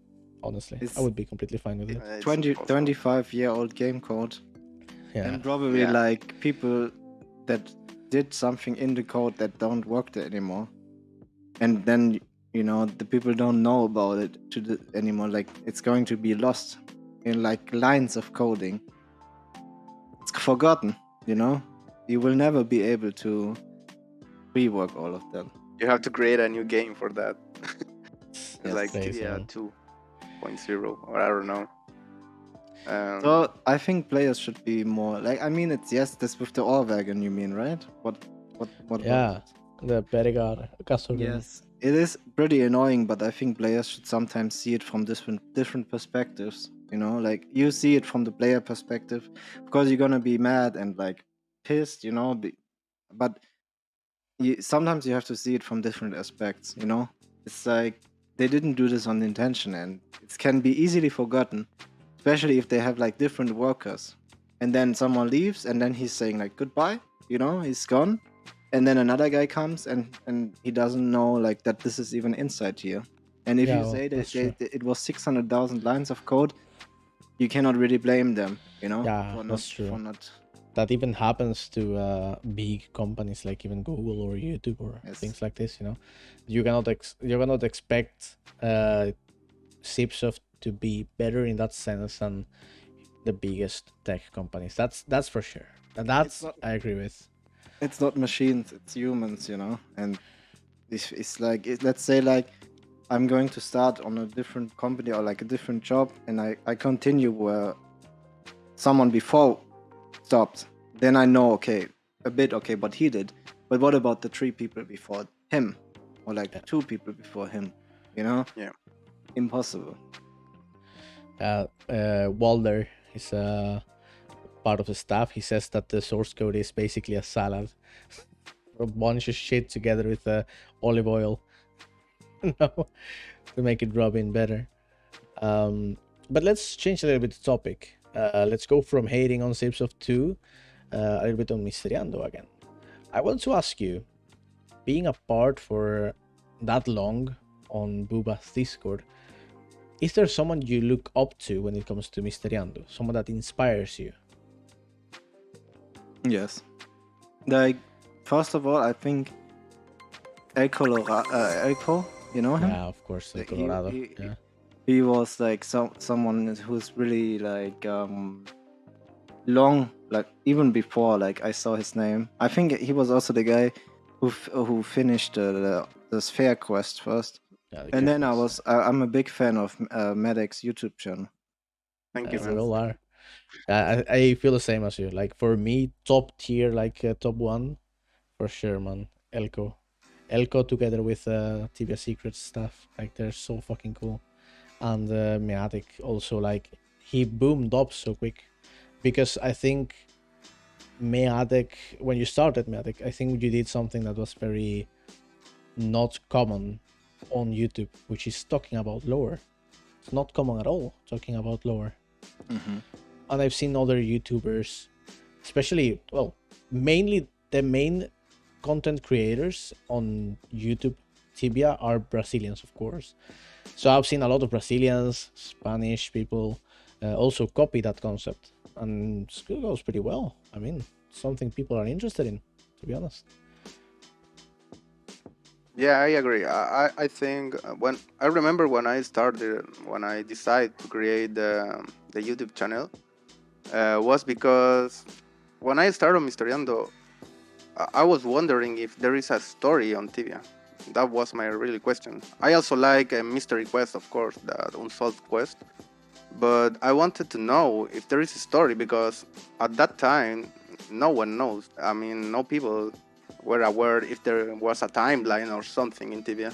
Honestly, I It's would be completely fine with it. It's 20 impossible. 25-year-old game code, Yeah, and probably Yeah. like people that did something in the code that don't work there anymore, and then the people don't know about it anymore. Like, it's going to be lost in like lines of coding. It's forgotten. You will never be able to rework all of them. You have to create a new game for that. It's Yes. like Crazy, Tibia man. 2.0, or I don't know. So I think players should be more like. I mean, it's this with the ore wagon. You mean, right? What Yeah, was it? the Beregar Gasogun. Yes, it is pretty annoying, but I think players should sometimes see it from different perspectives. Like, you see it from the player perspective, because you're gonna be mad and like pissed. But sometimes you have to see it from different aspects. It's like they didn't do this on intention, and it can be easily forgotten, especially if they have like different workers, and then someone leaves, and then he's saying like goodbye. He's gone, and then another guy comes, and he doesn't know like that this is even inside here. And if Yeah, you well, say that's that true. it was 600,000 lines of code, you cannot really blame them, Yeah, for that's true. not. That even happens to big companies like even Google or YouTube or Yes. things like this. You cannot expect Zipsoft to be better in that sense than the biggest tech companies. That's for sure. And It's that's not I agree with. it's not machines, it's humans, and it's like let's say like I'm going to start on a different company or like a different job, and I continue where someone before stopped. Then I know, okay, a bit, okay, what he did. But what about the 3 people before him, or like Yeah. 2 people before him? You know, Yeah. impossible. Walder is part of the staff. He says that the source code is basically a salad, a bunch of shit together with olive oil, no, to make it rub in better. But let's change a little bit the topic. Let's go from hating on Zipsoft to a little bit on Mysteriando again. I want to ask you, being apart for that long on Buba's Discord, is there someone you look up to when it comes to Mysteriando? Someone that inspires you? Yes. Like, first of all, I think Elko, you know him? Yeah, of course, El Like, He Colorado. he he Yeah, he was like someone who's really like long, like even before like I saw his name. I think he was also the guy who finished the sphere quest first. yeah, the And then cactus. I'm a big fan of Maddox's YouTube channel. Thank you, We man. all are. I feel the same as you. Like for me, top tier, like top one, for sure, man. Elko together with Tibia Secret stuff. Like they're so fucking cool. And Meatic also, like he boomed up so quick because I think Meatic, when you started Meatic, I think you did something that was very not common on YouTube, which is talking about lore. It's not common at all talking about lore. Mm-hmm. And I've seen other YouTubers, especially, well, mainly the main content creators on YouTube Tibia are Brazilians, of course. So I've seen a lot of Brazilians, Spanish people also copy that concept, and it goes pretty well. I mean, something people are interested in, to be honest. Yeah, I agree. I think when I remember when I started, when I decided to create the YouTube channel, was because when I started Mysteriando, I was wondering if there is a story on Tibia. That was my really question. I also like a mystery quest, of course, the unsolved quest. But I wanted to know if there is a story because at that time, no one knows. I mean, no people were aware if there was a timeline or something in Tibia.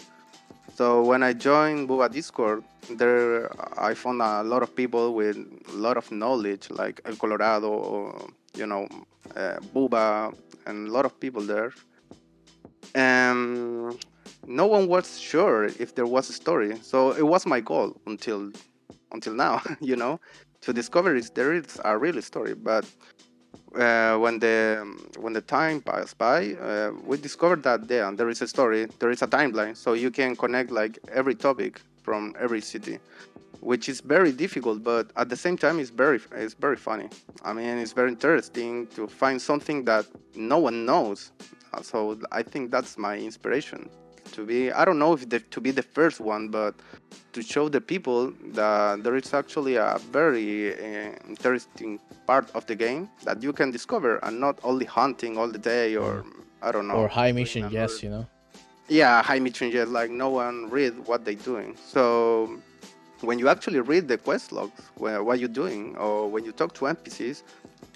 So when I joined Buba Discord, there I found a lot of people with a lot of knowledge, like El Colorado, Buba, and a lot of people there. And no one was sure if there was a story. So it was my goal until now, to discover if there is a real story. But when the time passed by, we discovered that there is a story, there is a timeline, so you can connect like every topic from every city, which is very difficult, but at the same time, it's very funny. I mean, it's very interesting to find something that no one knows. So I think that's my inspiration to be. I don't know if to be the first one, but to show the people that there is actually a very interesting part of the game that you can discover and not only hunting all the day Yeah. or I don't Or know high doing mission, another. yes. Yeah, high mission yet like no one read what they're doing. So when you actually read the quest logs, what you're doing, or when you talk to NPCs,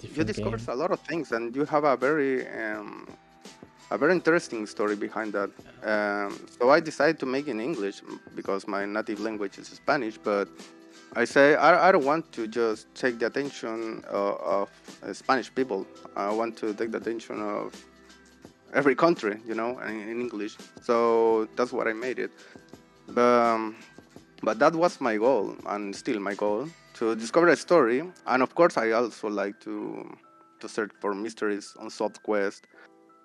you Different discover game. a lot of things, and you have a very interesting story behind that. So I decided to make it in English because my native language is Spanish. But I say I don't want to just take the attention of Spanish people. I want to take the attention of every country, in English. So that's what I made it. Um, but that was my goal, and still my goal, to discover a story. And of course, I also like to search for mysteries, unsolved quests.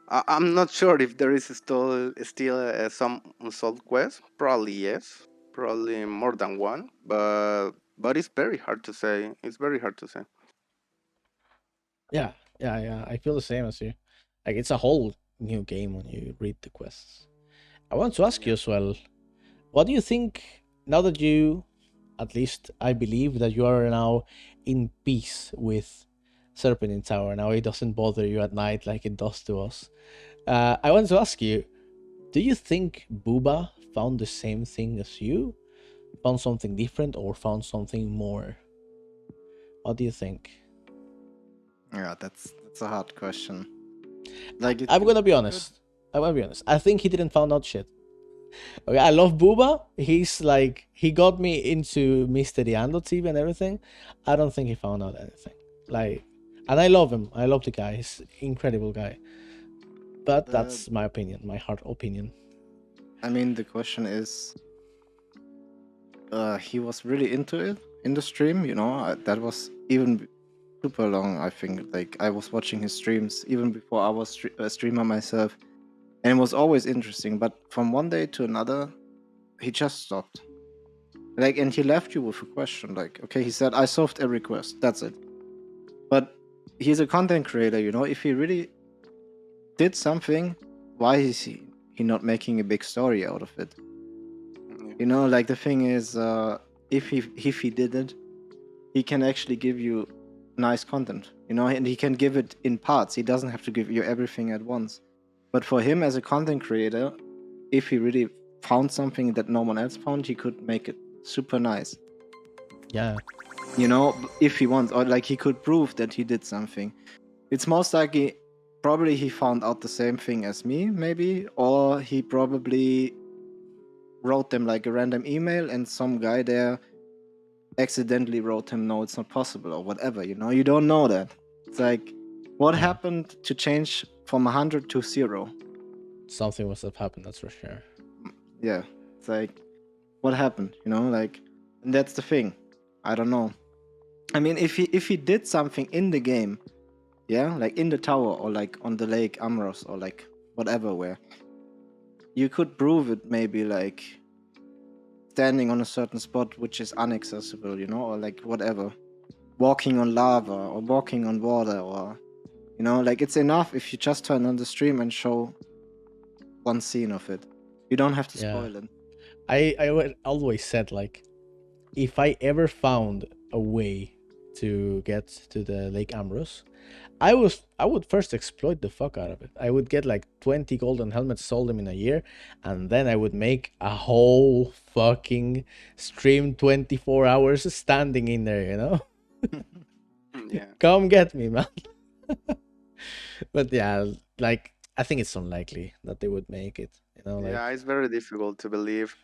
I'm not sure if there is still some unsolved quests. Probably yes. probably more than one, but it's very hard to say. It's very hard to say. Yeah, yeah. I feel the same as you. Like it's a whole new game when you read the quests. I want to ask you Yeah. as well. What do you think now that you, at least I believe that you are now in peace with Serpent in Tower. Now it doesn't bother you at night like it does to us. I want to ask you, do you think Booba found the same thing as you? Found something different or found something more? What do you think? Yeah, that's a hard question. Like I'm gonna be honest. I'm gonna be honest. I think he didn't found out shit. Okay, I love Booba. He's like he got me into Mysteriando TV and everything. I don't think he found out anything. Like, and I love him. I love the guy. He's an incredible guy. But that's my opinion, my heart opinion. I mean, the question is, he was really into it in the stream. That was even super long. I think like I was watching his streams even before I was a streamer myself, and it was always interesting. But from one day to another, he just stopped. Like, and he left you with a question. Like, okay, he said, "I solved every quest. That's it." But he's a content creator. If he really did something, why is he not making a big story out of it? Yeah. Like the thing is, if he didn't, he can actually give you nice content, and he can give it in parts. He doesn't have to give you everything at once. But for him as a content creator, if he really found something that no one else found, he could make it super nice. Yeah. If he wants, or like he could prove that he did something. It's most likely, probably he found out the same thing as me, maybe, or he probably wrote them like a random email and some guy there accidentally wrote him, no, it's not possible, or whatever. You don't know that. It's like, what happened to change from 100 to 0? Something must have happened, that's for sure. Yeah, it's like, what happened? Like, and that's the thing. I don't know. I mean, if he did something in the game, yeah, like in the tower or like on the lake Amros or like whatever, where you could prove it, maybe like standing on a certain spot which is inaccessible, or like whatever, walking on lava or walking on water, or like it's enough if you just turn on the stream and show one scene of it. You don't have to spoil it. I always said, like, if I ever found a way to get to the Lake Ambrose, I would first exploit the fuck out of it. I would get like 20 golden helmets, sold them in a year, and then I would make a whole fucking stream 24 hours standing in there. Yeah. Come get me, man. But yeah, like I think it's unlikely that they would make it. Like Yeah, it's very difficult to believe.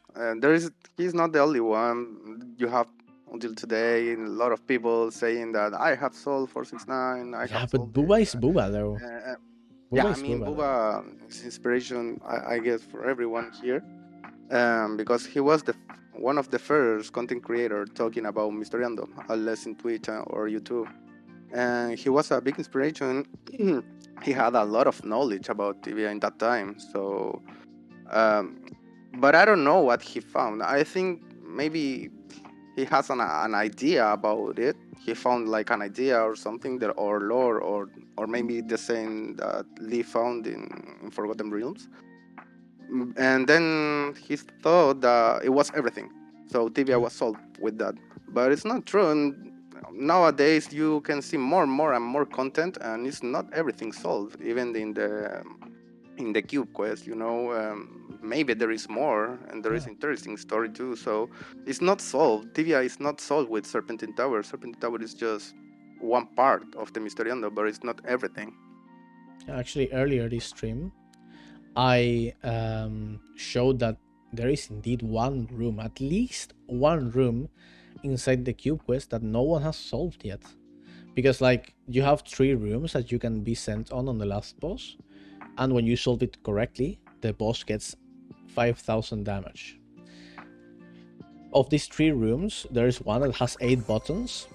He's not the only one. You have until today a lot of people saying that I have sold 469. I yeah, have but sold this. Booba is Booba though. Yeah, Booba I is mean, Booba though. Buba is inspiration, I guess, for everyone here, because he was one of the first content creator talking about Mysteriando, unless in Twitch or YouTube, and he was a big inspiration. He had a lot of knowledge about Tibia in that time, so. Um, but I don't know what he found. I think maybe he has an idea about it. He found like an idea or something that, or lore, or maybe the same that Lee found in Forgotten Realms. And then he thought that it was everything. So Tibia was solved with that. But it's not true. And nowadays you can see more and more content, and it's not everything solved. Even in the cube quest, maybe there is more, and there is interesting story too. So it's not solved. Tibia is not solved with Serpentine Tower. Serpentine Tower is just one part of the Mysteriando, but it's not everything. Actually, earlier this stream, I showed that there is indeed one room, at least one room inside the cube quest that no one has solved yet. Because like you have 3 rooms that you can be sent on the last boss, and when you solve it correctly, the boss gets 5,000 damage. Of these 3 rooms, there is one that has 8 buttons.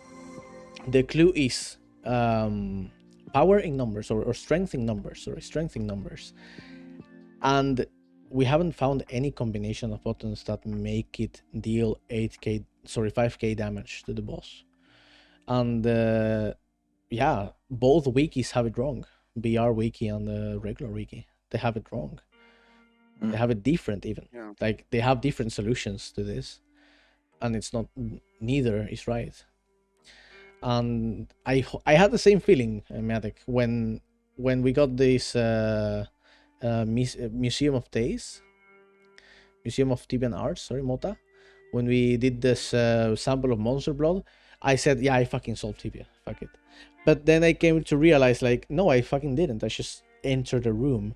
The clue is power in numbers or strength in numbers. And we haven't found any combination of buttons that make it deal 5k damage to the boss. And yeah, both wikis have it wrong. BR wiki and the regular wiki, they have it wrong. They have it different even. Yeah. Like they have different solutions to this, and it's not, neither is right. And I had the same feeling, Matic, when we got this Museum of Days, Museum of Tibian Arts, sorry, Mota. When we did this sample of Monster Blood, I said, yeah, I fucking solved Tibia, fuck it. But then I came to realize, like, no, I fucking didn't. I just entered the room.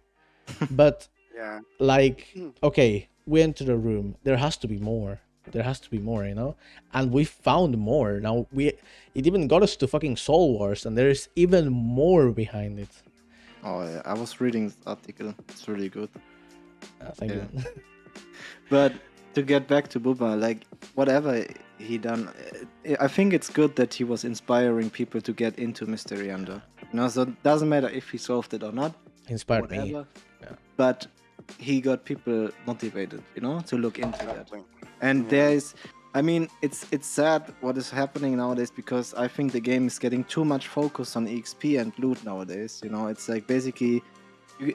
But Yeah. like, okay, we entered the room. There has to be more. There has to be more, you know? And we found more. Now it even got us to fucking Soul Wars, and there's even more behind it. Oh yeah, I was reading this article. It's really good. Thank you. But to get back to Bubba, like whatever he done, I think it's good that he was inspiring people to get into Mysteriando. You know, so it doesn't matter if he solved it or not. Inspired me. Whatever. Yeah. But he got people motivated, you know, to look into that. Exactly. And there is, I mean, it's sad what is happening nowadays, because I think the game is getting too much focus on EXP and loot nowadays. You know, it's like basically,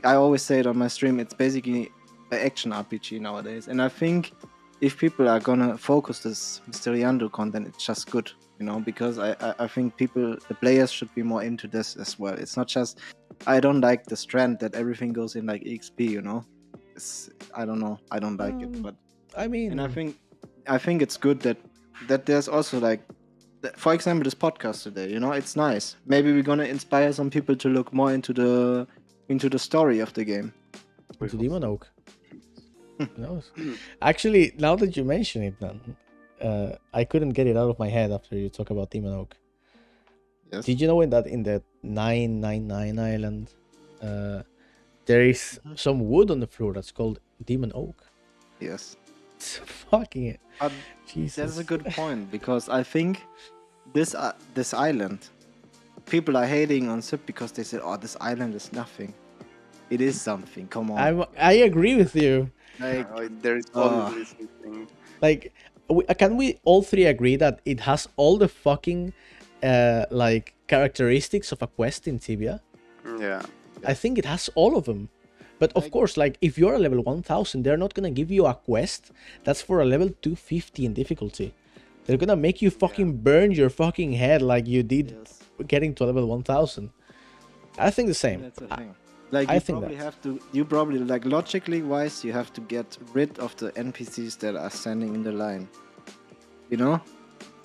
I always say it on my stream, it's basically an action RPG nowadays. And I think if people are gonna focus this Mysteriando content, it's just good, you know, because I think people, the players should be more into this as well. It's not just, I don't like this trend that everything goes in like EXP, you know. I don't know, I don't like it, but I mean, and I think it's good that there's also like, for example, this podcast today, you know, it's nice. Maybe we're gonna inspire some people to look more into the story of the game. into Demon Oak. Who knows? Actually, now that you mention it, man, I couldn't get it out of my head after you talk about Demon Oak. Yes. Did you know in the 999 island, there is some wood on the floor that's called Demon Oak? Yes. It's fucking Jesus. That's a good point, because I think this island, people are hating on SIP because they said, "Oh, this island is nothing." It is something. Come on. I agree with you. Like, There is always this thing. Like, can we all three agree that it has all the fucking like characteristics of a quest in Tibia? Yeah. I think it has all of them. But of course, like, if you're a level 1000, they're not gonna give you a quest that's for a level 250 in difficulty. They're gonna make you fucking burn your fucking head like you did getting to level 1000. I think the same. that's the thing. Like, I you think probably that. have to, like, logically wise, you have to get rid of the NPCs that are standing in the line. You know?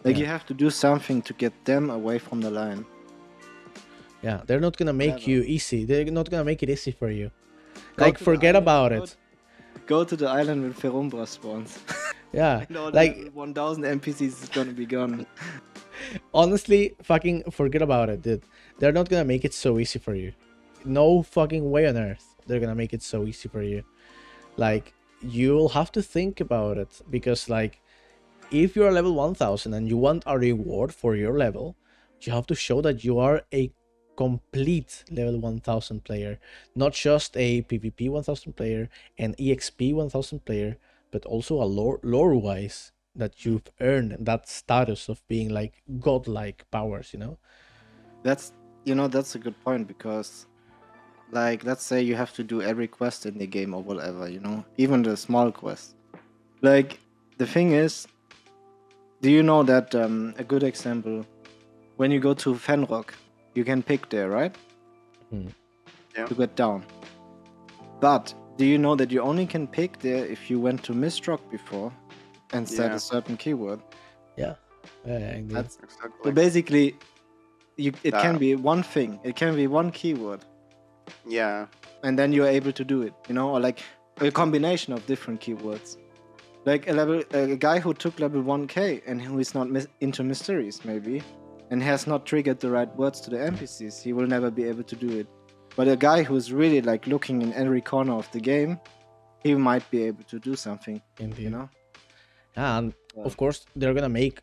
Like, Yeah. you have to do something to get them away from the line. Yeah, they're not gonna make Whatever. you easy. They're not gonna make it easy for you. Go Like, to the forget island, about it. Go to the island when Ferumbra spawns. Yeah, And all like, the 1000 NPCs is gonna be gone. honestly, fucking forget about it, dude. They're not gonna make it so easy for you. No fucking way on earth they're gonna make it so easy for you. Like, you'll have to think about it, because, like, if you're level 1000 and you want a reward for your level, you have to show that you are a complete level 1000 player, not just a PvP 1000 player, an EXP 1000 player, but also a lore wise, that you've earned that status of being like godlike powers, you know? That's a good point, because, like, let's say you have to do every quest in the game or whatever, you know, even the small quest. Like, the thing is, do you know that a good example, when you go to Fenrock, you can pick there, right? Yeah. To get down. But do you know that you only can pick there if you went to Mistrock before and said Yeah. a certain keyword? Yeah. Indeed. That's Exactly. so basically, it can That- be one thing. It can be one keyword, Yeah. and then you're able to do it, you know, or like a combination of different keywords. Like a guy who took level 1k and who is not into mysteries, maybe, and has not triggered the right words to the NPCs, he will never be able to do it. But a guy who's really like looking in every corner of the game, he might be able to do something, Indeed. you know? And of course, they're gonna make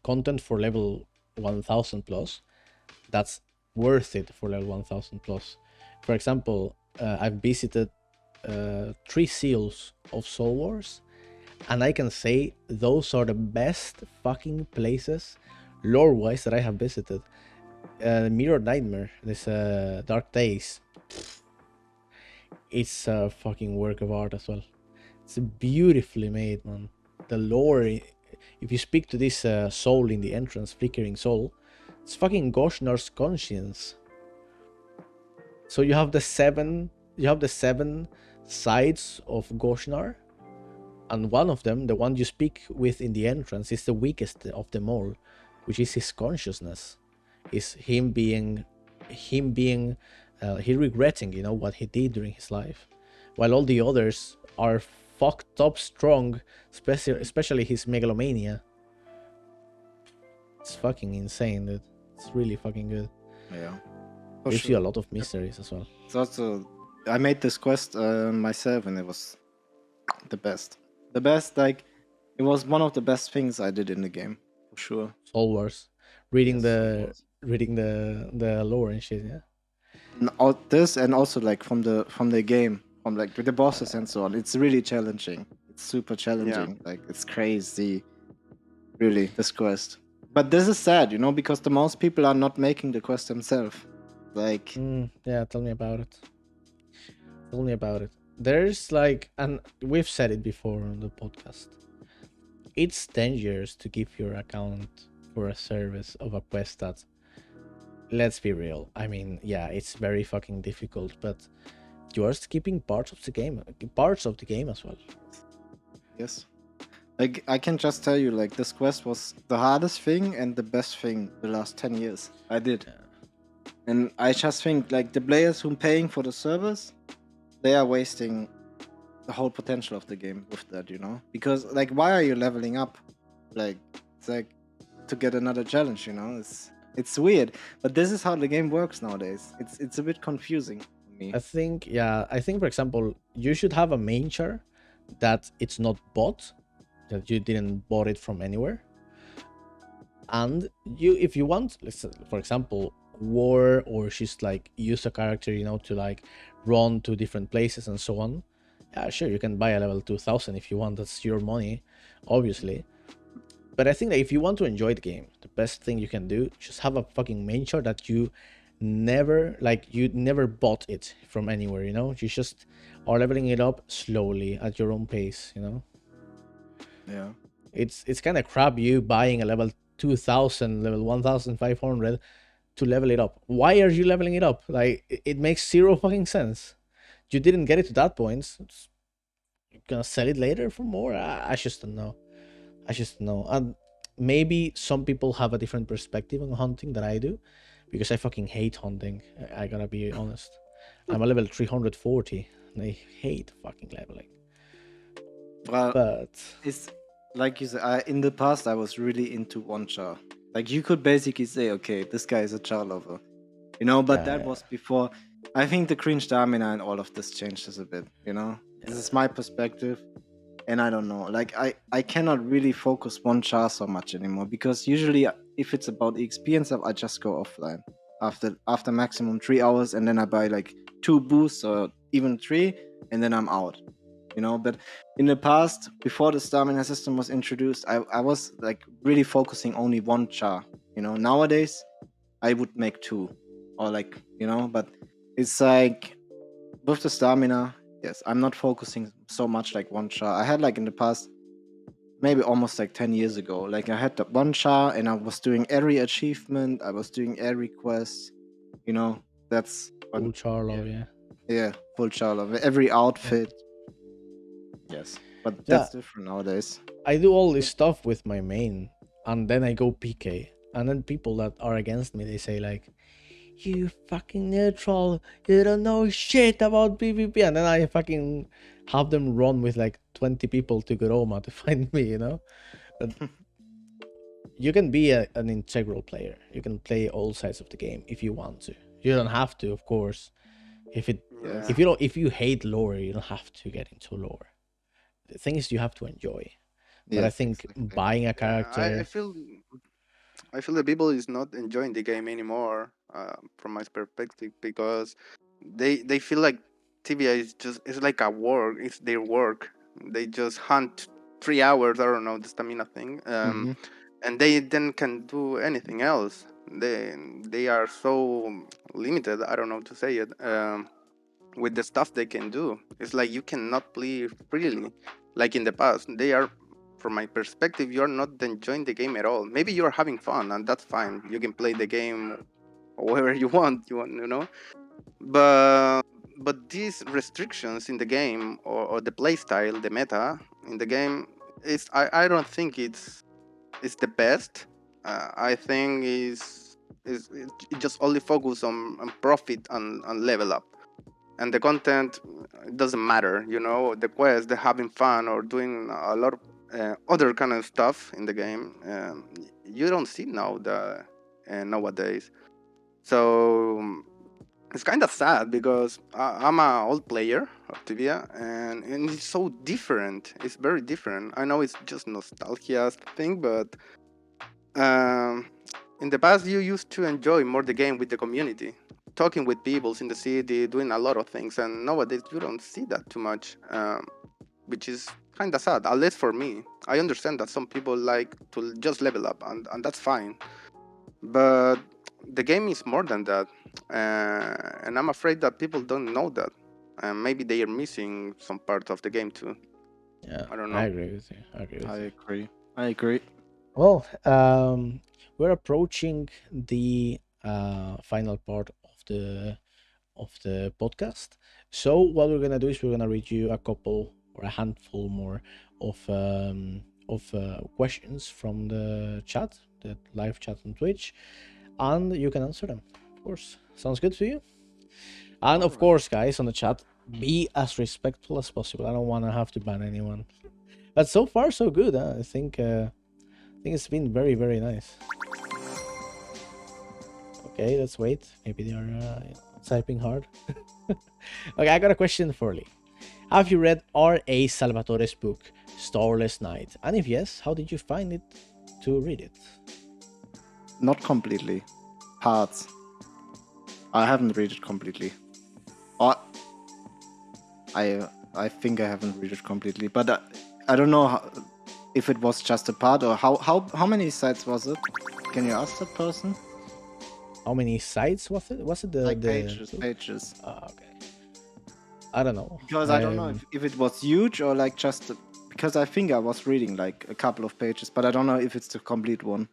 content for level 1000 plus that's worth it for level 1000 plus. For example, I've visited 3 seals of Soul Wars, and I can say those are the best fucking places, lore-wise, that I have visited. Mirror Nightmare, this Dark Days, it's a fucking work of art as well. It's beautifully made, man. The lore, if you speak to this soul in the entrance, flickering soul, it's fucking Goshnar's conscience. So you have the seven sides of Goshnar, and one of them, the one you speak with in the entrance, is the weakest of them all, which is his consciousness. Is him regretting, what he did during his life, while all the others are fucked up strong, especially his megalomania. It's fucking insane, dude. It's really fucking good. Yeah. Gives you a lot of mysteries as well. It's also, I made this quest myself, and it was the best. The best, like, it was one of the best things I did in the game, for sure. Soul Wars, reading Yes, the lore and shit. Yeah. This, and also like from the game, from like with the bosses and so on. It's really challenging. It's super challenging. Like, it's crazy, really, this quest. But this is sad, because the most people are not making the quest themselves. Like, Yeah, tell me about it. Tell me about it. There's like, and we've said it before on the podcast, it's dangerous to give your account for a service of a quest that, let's be real, I mean, yeah, it's very fucking difficult, but you are skipping parts of the game as well. yes. Like, I can just tell you, like, this quest was the hardest thing and the best thing the last 10 years I did. And I just think, like, the players who are paying for the service, they are wasting the whole potential of the game with that, Because, like, why are you leveling up? Like, it's like to get another challenge, It's weird, but this is how the game works nowadays. It's a bit confusing for me. I think, for example, you should have a main char that it's not bought, that you didn't bought it from anywhere. And if you want, for example, war, or just like use a character, to like run to different places and so on, yeah, sure, you can buy a level 2000 if you want. That's your money, obviously. But I think that if you want to enjoy the game, the best thing you can do, just have a fucking main chart that you never bought it from anywhere, you just are leveling it up slowly at your own pace. Yeah. It's kind of crap you buying a level 2000, level 1500 to level it up. Why are you leveling it up? Like, it makes zero fucking sense. You didn't get it to that point. You're gonna sell it later for more? I just don't know. And maybe some people have a different perspective on hunting than I do, because I fucking hate hunting. I gotta be honest. I'm a level 340 and I hate fucking leveling. Well, But it's like you said, in the past I was really into one char. Like, you could basically say, okay, this guy is a char lover, but that was before. I think the cringe stamina and all of this changed us a bit, This is my perspective, and I don't know. Like, I cannot really focus one char so much anymore, because usually if it's about XP and stuff, I just go offline after maximum 3 hours, and then I buy like 2 boosts or even 3, and then I'm out. But in the past, before the stamina system was introduced, I was like really focusing only one char. Nowadays I would make 2, or like, but it's like with the stamina, yes, I'm not focusing so much like one char. I had, like, in the past, maybe almost like 10 years ago, like, I had the one char and I was doing every achievement, I was doing every quest, that's full Charlo, yeah, full char love, every outfit. Yes, but that's different nowadays. I do all this stuff with my main, and then I go PK, and then people that are against me, they say like, "You fucking neutral, you don't know shit about PvP," and then I fucking have them run with like 20 people to Goroma to find me, But you can be an integral player. You can play all sides of the game if you want to. You don't have to, of course. If you hate lore, you don't have to get into lore. The thing is, you have to enjoy. But I think buying a character, I feel the people is not enjoying the game anymore, from my perspective, because they feel like Tibia is just it's like a work. It's their work. They just hunt 3 hours. I don't know the stamina thing. Hmm. And they then can do anything else. They are so limited. I don't know how to say it. With the stuff they can do, it's like you cannot play freely, like in the past. They are, from my perspective, you're not enjoying the game at all. Maybe you're having fun, and that's fine. You can play the game however you want. You know, but these restrictions in the game or the play style, the meta in the game is I don't think it's the best. I think is it just only focus on profit and level up, and the content doesn't matter. You know, the quest, the having fun or doing a lot of other kind of stuff in the game. You don't see now the nowadays. So it's kind of sad because I'm an old player of Tibia, and it's so different. It's very different. I know it's just nostalgia thing, but um, in the past you used to enjoy more the game with the community, talking with people in the city, doing a lot of things, and nowadays you don't see that too much, which is kind of sad. At least for me, I understand that some people like to just level up, and that's fine, but the game is more than that, and I'm afraid that people don't know that, and maybe they are missing some part of the game too. Yeah, I don't I know. agree with you. I agree with I you. agree. I agree. Well, we're approaching the final part of the podcast. So what we're gonna do is we're gonna read you a couple or a handful more of questions from the chat, the live chat on Twitch, and you can answer them. Of course, sounds good to you. And of Alright. course, guys, on the chat, be as respectful as possible. I don't want to have to ban anyone. But so far, so good. Huh? I think it's been very, very nice. Okay, let's wait. Maybe they are typing hard. Okay, I got a question for Lee. Have you read R.A. Salvatore's book, Starless Night? And if yes, how did you find it to read it? Not completely. Parts. I haven't read it completely. Or I think I haven't read it completely, but I don't know if it was just a part or how many sites was it? Can you ask that person? How many sites was it? Was it the Like the pages, book? pages. Okay. I don't know. Because I don't know if it was huge or like just because I think I was reading like a couple of pages, but I don't know if it's the complete one.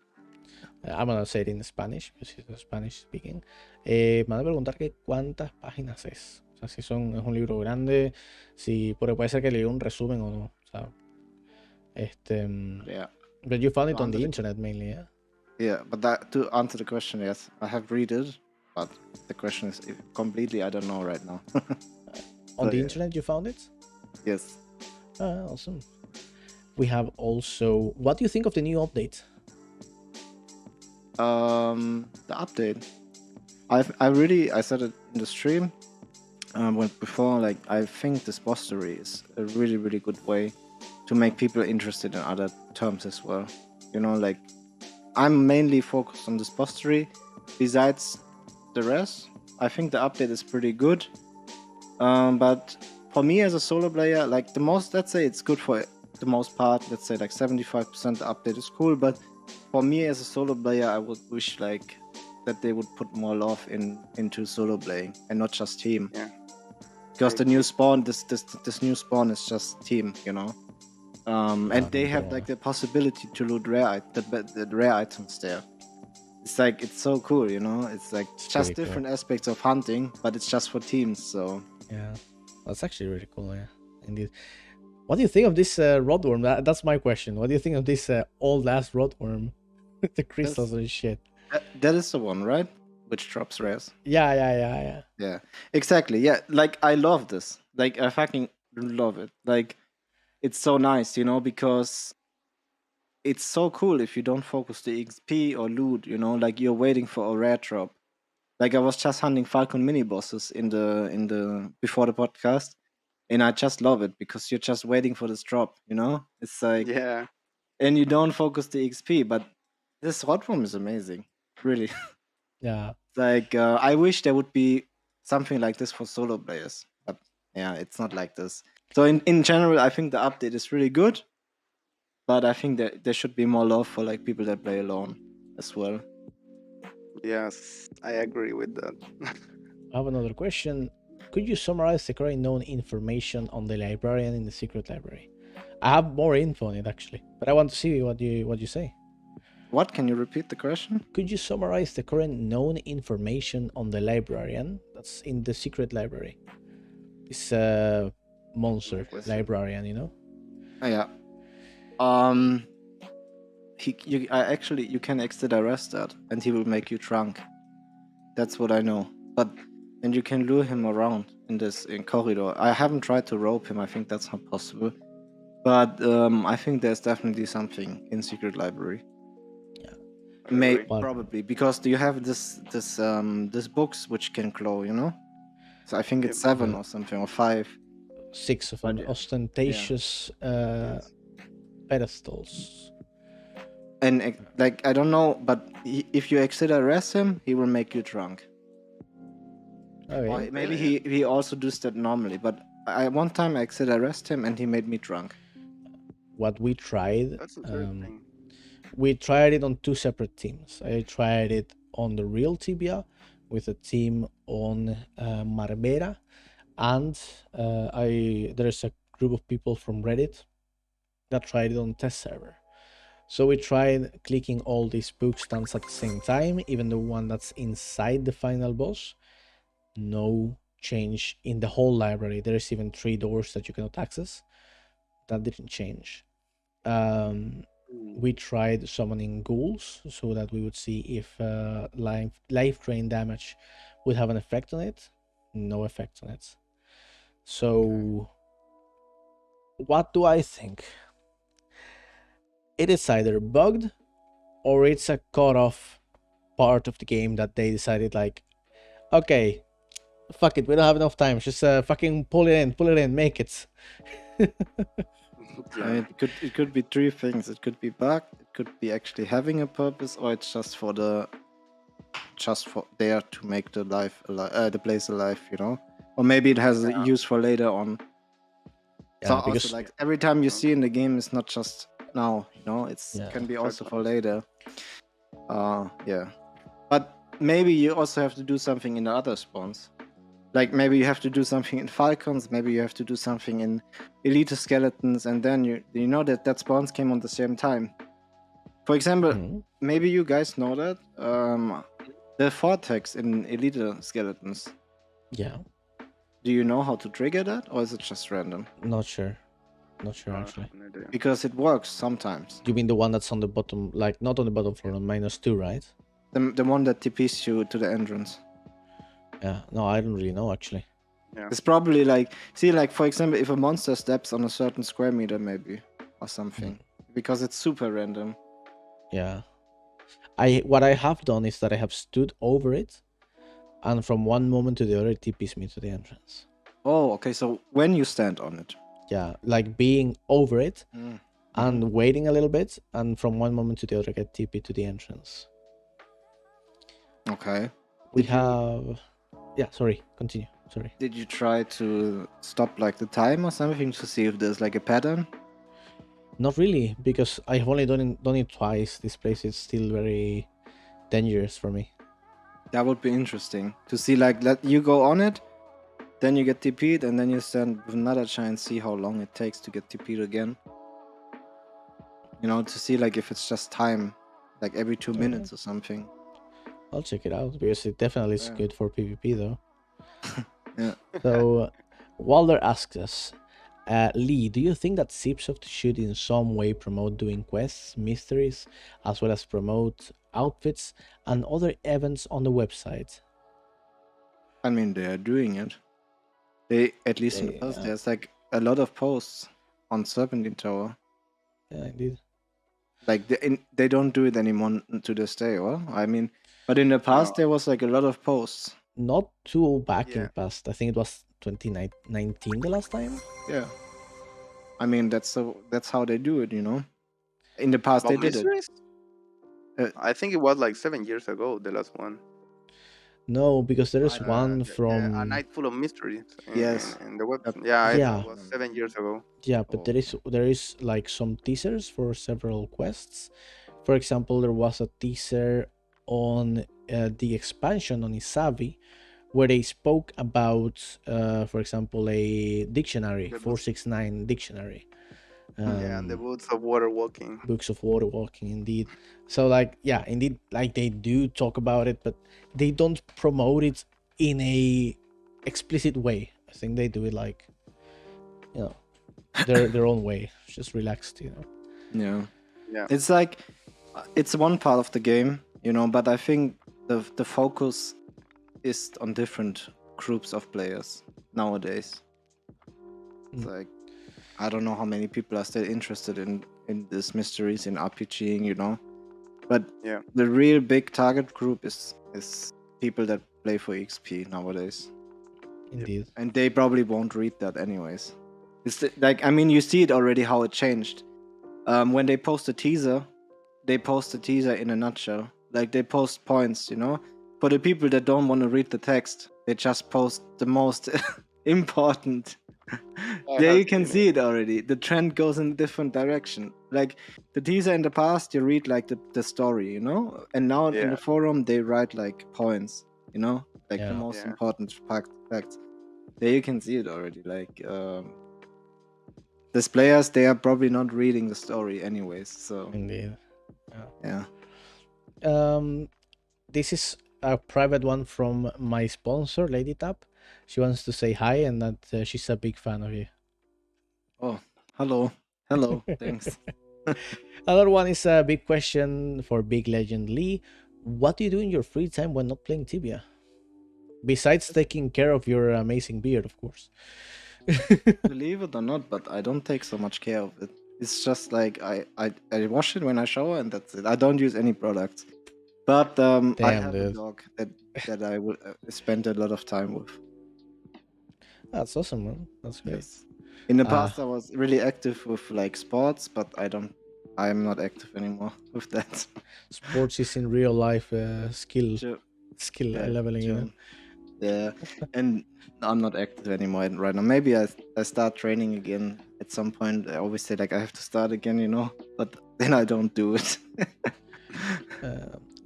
I'm gonna say it in Spanish, because it's Spanish speaking. Me van a preguntar que cuántas páginas es. O sea, si es un libro grande, si porque puede ser que leí un resumen o no. O sea, Yeah. but you found it To on the answer the- internet mainly, yeah? Yeah, but that to answer the question, yes, I have read it, but the question is if completely I don't know right now. On So, the yeah. internet you found it? Yes. Awesome. We have also, what do you think of the new update? The update. I said it in the stream when before, like I think this postery is a really really good way to make people interested in other terms as well. You know, like I'm mainly focused on this postery. Besides the rest, I think the update is pretty good. But for me as a solo player, like the most, let's say it's good for the most part. Let's say like 75% the update is cool, but for me as a solo player, I would wish like that they would put more love into solo playing and not just team. Yeah. Because the new spawn, this new spawn is just team, you know. And they have like the possibility to loot the rare items there. It's like it's so cool, you know. It's like It's just pretty cool. different aspects of hunting, but it's just for teams. So Yeah, that's actually really cool, yeah, indeed. What do you think of this rodworm? That's my question. What do you think of this old ass rodworm with the crystals and shit? that is the one, right? Which drops rares. Yeah. Yeah, exactly. Yeah, like I love this. Like I fucking love it. Like it's so nice, you know, because it's so cool if you don't focus the XP or loot, you know, like you're waiting for a rare drop. Like I was just hunting Falcon mini bosses in the before the podcast, and I just love it because you're just waiting for this drop, you know? It's like Yeah. and you don't focus the XP, but this hot room is amazing. Really. Yeah. Like I wish there would be something like this for solo players, but Yeah, it's not like this. So in general, I think the update is really good, but I think that there should be more love for like people that play alone as well. Yes, I agree with that. I have another question. Could you summarize the current known information on the librarian in the secret library? I have more info on it actually, but I want to see what you say. What? Can you repeat the question? Could you summarize the current known information on the librarian that's in the secret library? This monster Question. librarian, you know? Oh, yeah. You can exit arrest that, and he will make you drunk. That's what I know. But and you can lure him around in corridor. I haven't tried to rope him. I think that's not possible. But I think there's definitely something in secret library. Agree. But Probably because you have this books which can glow, you know. So I think it's Yep. 7 or something or 5. 6 of them, But, ostentatious Yes. pedestals. And like I don't know, but if you exit arrest him, he will make you drunk. Or Okay. maybe Yeah. he also does that normally. But one time I exit arrest him and he made me drunk. What we tried, That's interesting. we tried it on 2 separate teams. I tried it on the real Tibia with a team on Marbera, and there's a group of people from Reddit that tried it on test server. So we tried clicking all these book stands at the same time, even the one that's inside the final boss. No change in the whole library. There's even 3 doors that you cannot access. That didn't change. We tried summoning ghouls so that we would see if life drain damage would have an effect on it. No effect on it. So, what do I think? It is either bugged or it's a cut off part of the game that they decided, like, okay, fuck it, we don't have enough time. Just fucking pull it in, make it. I mean, it could be 3 things. It could be bugged. It could be actually having a purpose, or it's just for there to make the place alive, you know. Or maybe it has a use for later on. So Yeah, because also like every time you see in the game, it's not just now, you know. It Yeah. can be also for later. Yeah. But maybe you also have to do something in the other spawns. Like maybe you have to do something in Falcons, maybe you have to do something in Elite Skeletons, and then you know that spawns came on the same time. For example, Mhm. maybe you guys know that the vortex in Elite Skeletons. Yeah, Do you know how to trigger that, or is it just random? not sure No, I actually. have no idea. Because it works sometimes. You mean the one that's on the bottom, like not on the bottom floor, on -2, right? The one that TPs you to the entrance. Yeah, no, I don't really know actually. Yeah. It's probably like, see, like for example, if a monster steps on a certain square meter, maybe, or something, because it's super random. Yeah, what I have done is that I have stood over it, and from one moment to the other, it TPs me to the entrance. Oh, okay. So when you stand on it, Yeah, like being over it and waiting a little bit, and from one moment to the other, get TP to the entrance. Okay. We have, yeah. Sorry, continue. Sorry. Did you try to stop like the time or something to see if there's like a pattern? Not really, because I have only done it twice. This place is still very dangerous for me. That would be interesting to see. Like, let you go on it, then you get TP'd, and then you stand with another try and see how long it takes to get TP'd again. You know, to see like if it's just time, like every 2 minutes or something. I'll check it out because it definitely is Yeah. good for PvP though. Yeah. So, Walder asks us, Lee, do you think that Zipsoft should in some way promote doing quests, mysteries, as well as promote outfits and other events on the website? I mean, they are doing it. They, at least in the past, there's like a lot of posts on Serpentine Tower. Yeah, indeed. Like they don't do it anymore to this day, or I mean, but in the past there was like a lot of posts. Not too back in Yeah. past. I think it was 2019 the last time. Yeah, I mean that's how they do it, you know. In the past they About did it. mysteries? I think it was like 7 years ago, the last one. No, because there is I don't know. one A from night full of mysteries Yes. in the web. Yep. Yeah, it yeah, was 7 years ago. yeah, but Oh. there is like some teasers for several quests. For example, there was a teaser on the expansion on Isavi where they spoke about, for example, a dictionary, The books, 469 dictionary. yeah, and the Um, books of water walking. books of water walking, indeed. So like, yeah, indeed, like they do talk about it, but they don't promote it in a explicit way. I think they do it like, you know, their own way, just relaxed, you know. Yeah. Yeah, It's like it's one part of the game, but I think the focus is on different groups of players nowadays. It's like I don't know how many people are still interested in these mysteries in RPGing, but yeah, the real big target group is people that play for XP nowadays, Indeed. and they probably won't read that anyways. Like I mean, you see it already how it changed. When they post a teaser, they post a teaser in a nutshell. Like they post points. For the people that don't want to read the text, they just post the most important. I There have you can seen see it. it already. The trend goes in a different direction. Like the teaser in the past, you read like the story. And now in Yeah, the forum, they write like points, like the Yeah, most yeah, important facts. There you can see it already. Like these players, they are probably not reading the story anyways. So indeed. Yeah. yeah. This is a private one from my sponsor, Lady Tap. She wants to say hi and that she's a big fan of you. Oh, hello. Thanks. Another one is a big question for Big Legend Lee. What do you do in your free time when not playing Tibia? Besides taking care of your amazing beard, of course. Believe it or not, but I don't take so much care of it. It's just like I wash it when I shower and that's it. I don't use any products. But I Damn, have a dude. dog that I will spend a lot of time with. That's awesome, man. That's great. Yes. In the Uh, past, I was really active with like sports, but I'm not active anymore with that. Sports is in real life Sure. skill Yeah, leveling, you know. sure. Yeah, and I'm not active anymore right now. Maybe I start training again at some point. I always say like I have to start again, but then I don't do it.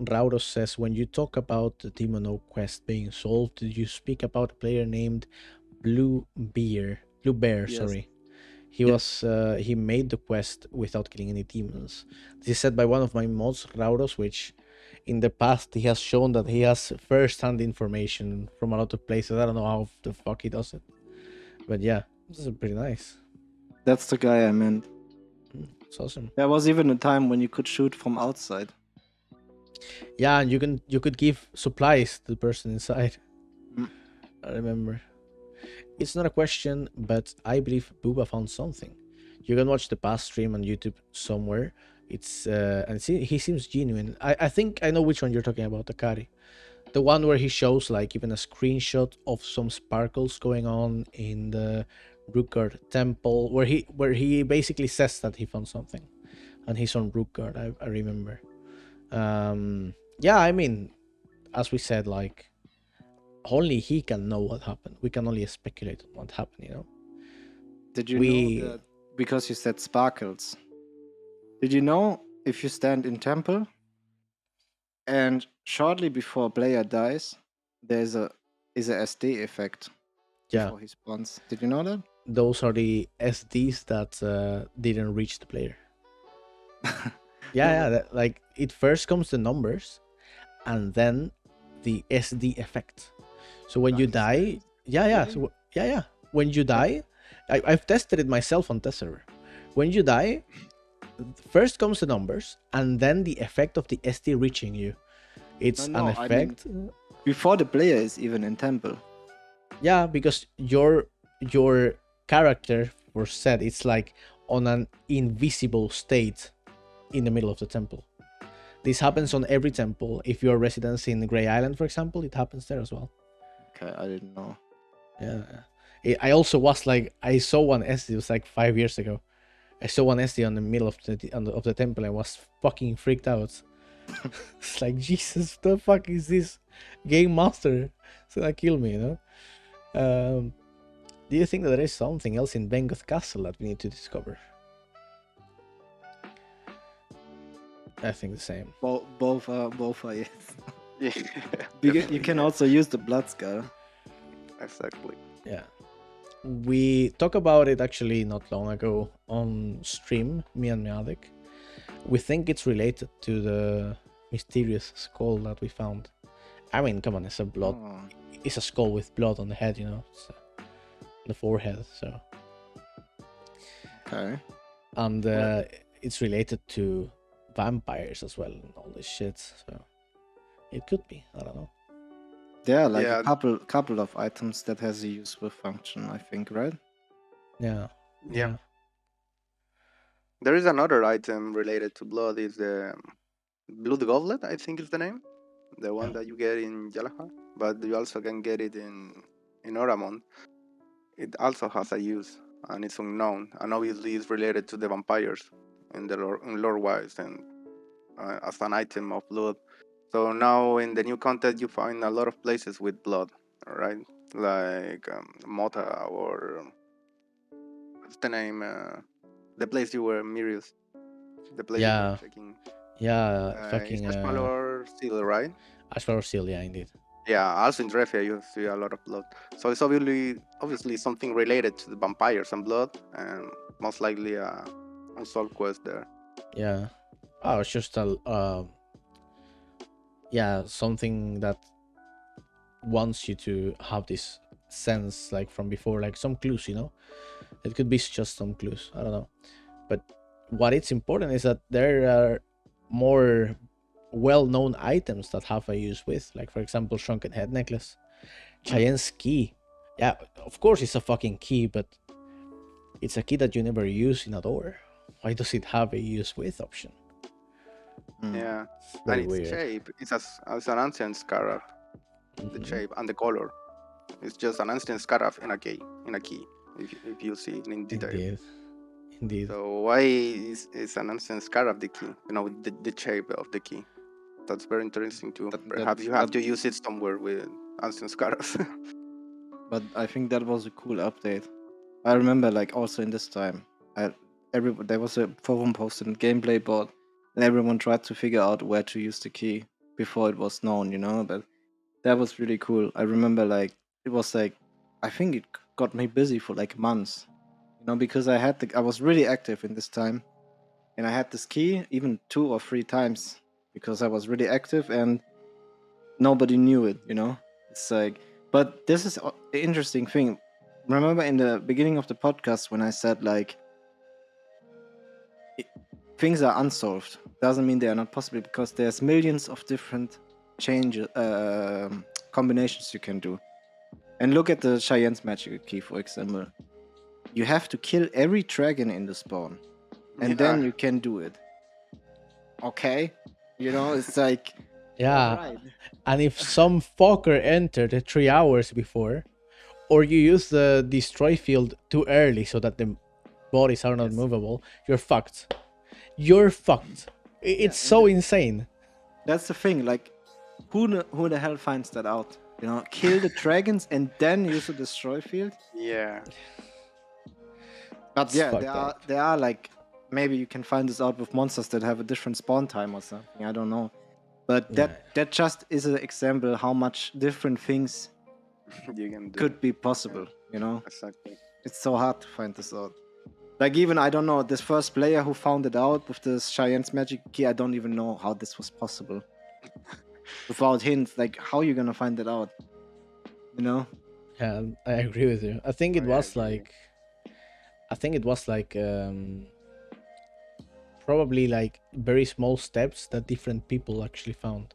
Rauros says, when you talk about the Tibiano quest being solved, did you speak about a player named Blue Bear, Yes. sorry. He Yeah. was he made the quest without killing any demons. This is said by one of my mods, Rauros, which in the past he has shown that he has first-hand information from a lot of places. I don't know how the fuck he does it, but yeah, this is pretty nice. That's the guy I meant. It's awesome. There was even a time when you could shoot from outside. Yeah, and you could give supplies to the person inside. Mm. I remember. It's not a question, but I believe Booba found something. You can watch the past stream on YouTube somewhere. It's and see, he seems genuine. I think I know which one you're talking about, Akari. The one where he shows like even a screenshot of some sparkles going on in the Rookguard temple, where he basically says that he found something, and he's on Rookguard. I remember. Yeah, I mean, as we said, like only he can know what happened. We can only speculate on what happened. Did you know We that because you said sparkles? Did you know if you stand in temple and shortly before a player dies, there's a SD effect yeah, before he spawns? Did you know that? those are the SDs that didn't reach the player. Yeah, No, like it first comes the numbers, and then the SD effect. So when are you you die, serious? yeah. Really? So yeah. When you die, I've tested it myself on test server. When you die, first comes the numbers, and then the effect of the SD reaching you. It's an No, I mean effect. before the player is even in temple. Yeah, because your character for set it's like on an invisible state in the middle of the temple. This happens on every temple. If you're residents in Grey Island, for example, it happens there as well. Okay, I didn't know. Yeah. I also was like, I saw one SD. It was like 5 years ago. I saw one SD on the middle of the temple. I was fucking freaked out. It's like, Jesus, what the fuck is this game master? It's gonna kill me, you know? Do you think that there is something else in Bengoth Castle that we need to discover? I think the same. Both are yes. Yeah, You can also use the blood skull. exactly. Yeah. We talked about it actually not long ago on stream, me and Miadek. We think it's related to the mysterious skull that we found. I mean, come on, it's a blood. Oh. It's a skull with blood on the head, you know, it's, the forehead. So, Okay. and it's related to vampires as well and all this shit. So, it could be. I don't know. There are like Yeah. a couple of items that has a useful function, I think, right? Yeah. Yeah. There is another item related to blood. Is the Blue Goblet, I think is the name. The one Yeah. that you get in Yalaha, but you also can get it in Oramon. It also has a use, and it's unknown, and obviously it's related to the vampires in the lore wise, and as an item of blood. So now in the new content, you find a lot of places with blood, right? Like Mota or what's the name? The place you were Mirius. The place you Yeah. were checking. Yeah. Fucking. It's Ashmalor Seal, right? Ashflower Seal, yeah, indeed. Yeah, also in Drefia you see a lot of blood. So it's obviously something related to the vampires and blood, and most likely a unsolved quest there. Yeah. Oh, it's just a yeah, something that wants you to have this sense like from before, like some clues, you know. It could be just some clues. I don't know. But what it's important is that there are more well-known items that have a use with, like for example, Shrunken Head Necklace, Cheyenne's Key. Yeah, of course it's a fucking key, but it's a key that you never use in a door. Why does it have a use with option? Yeah, Very and its weird. shape is as an ancient scarab. The shape and the color. It's just an ancient scarab in a key. If you see it in detail. Indeed. So why is an ancient scarab the key? You know, the shape of the key. That's very interesting too. Perhaps you have to use it somewhere with ancient scarabs. But I think that was a cool update. I remember, like, also in this time, there was a forum posted gameplay board, and everyone tried to figure out where to use the key before it was known, you know. But that was really cool. I remember, like, it was like, I think it got me busy for like months, you know, because I was really active in this time, and I had this key even 2 or 3 times because I was really active and nobody knew it, you know. It's like, but this is the interesting thing. Remember in the beginning of the podcast when I said like things are unsolved, doesn't mean they are not possible because there's millions of different changes, combinations you can do. And look at the Cheyenne's magic key, for example. You have to kill every dragon in the spawn, and then you can do it. Okay, you know, it's like, Yeah. alright. And if some fucker entered 3 hours before, or you use the destroy field too early so that the bodies are not movable, you're fucked. You're fucked. It's so insane. That's the thing. Like, who the hell finds that out? You know, kill the dragons and then use the destroy field. Yeah. But It's yeah, fucked up. there are like, maybe you can find this out with monsters that have a different spawn time or something. I don't know. But that just is an example how much different things You can do. could be possible. You know, Exactly. it's so hard to find this out. Like, even I don't know, this first player who found it out with this Cheyenne's magic key, I don't even know how this was possible. Without hints, like, how you gonna find it out? You know? Yeah, I agree with you. I think it was like probably like very small steps that different people actually found.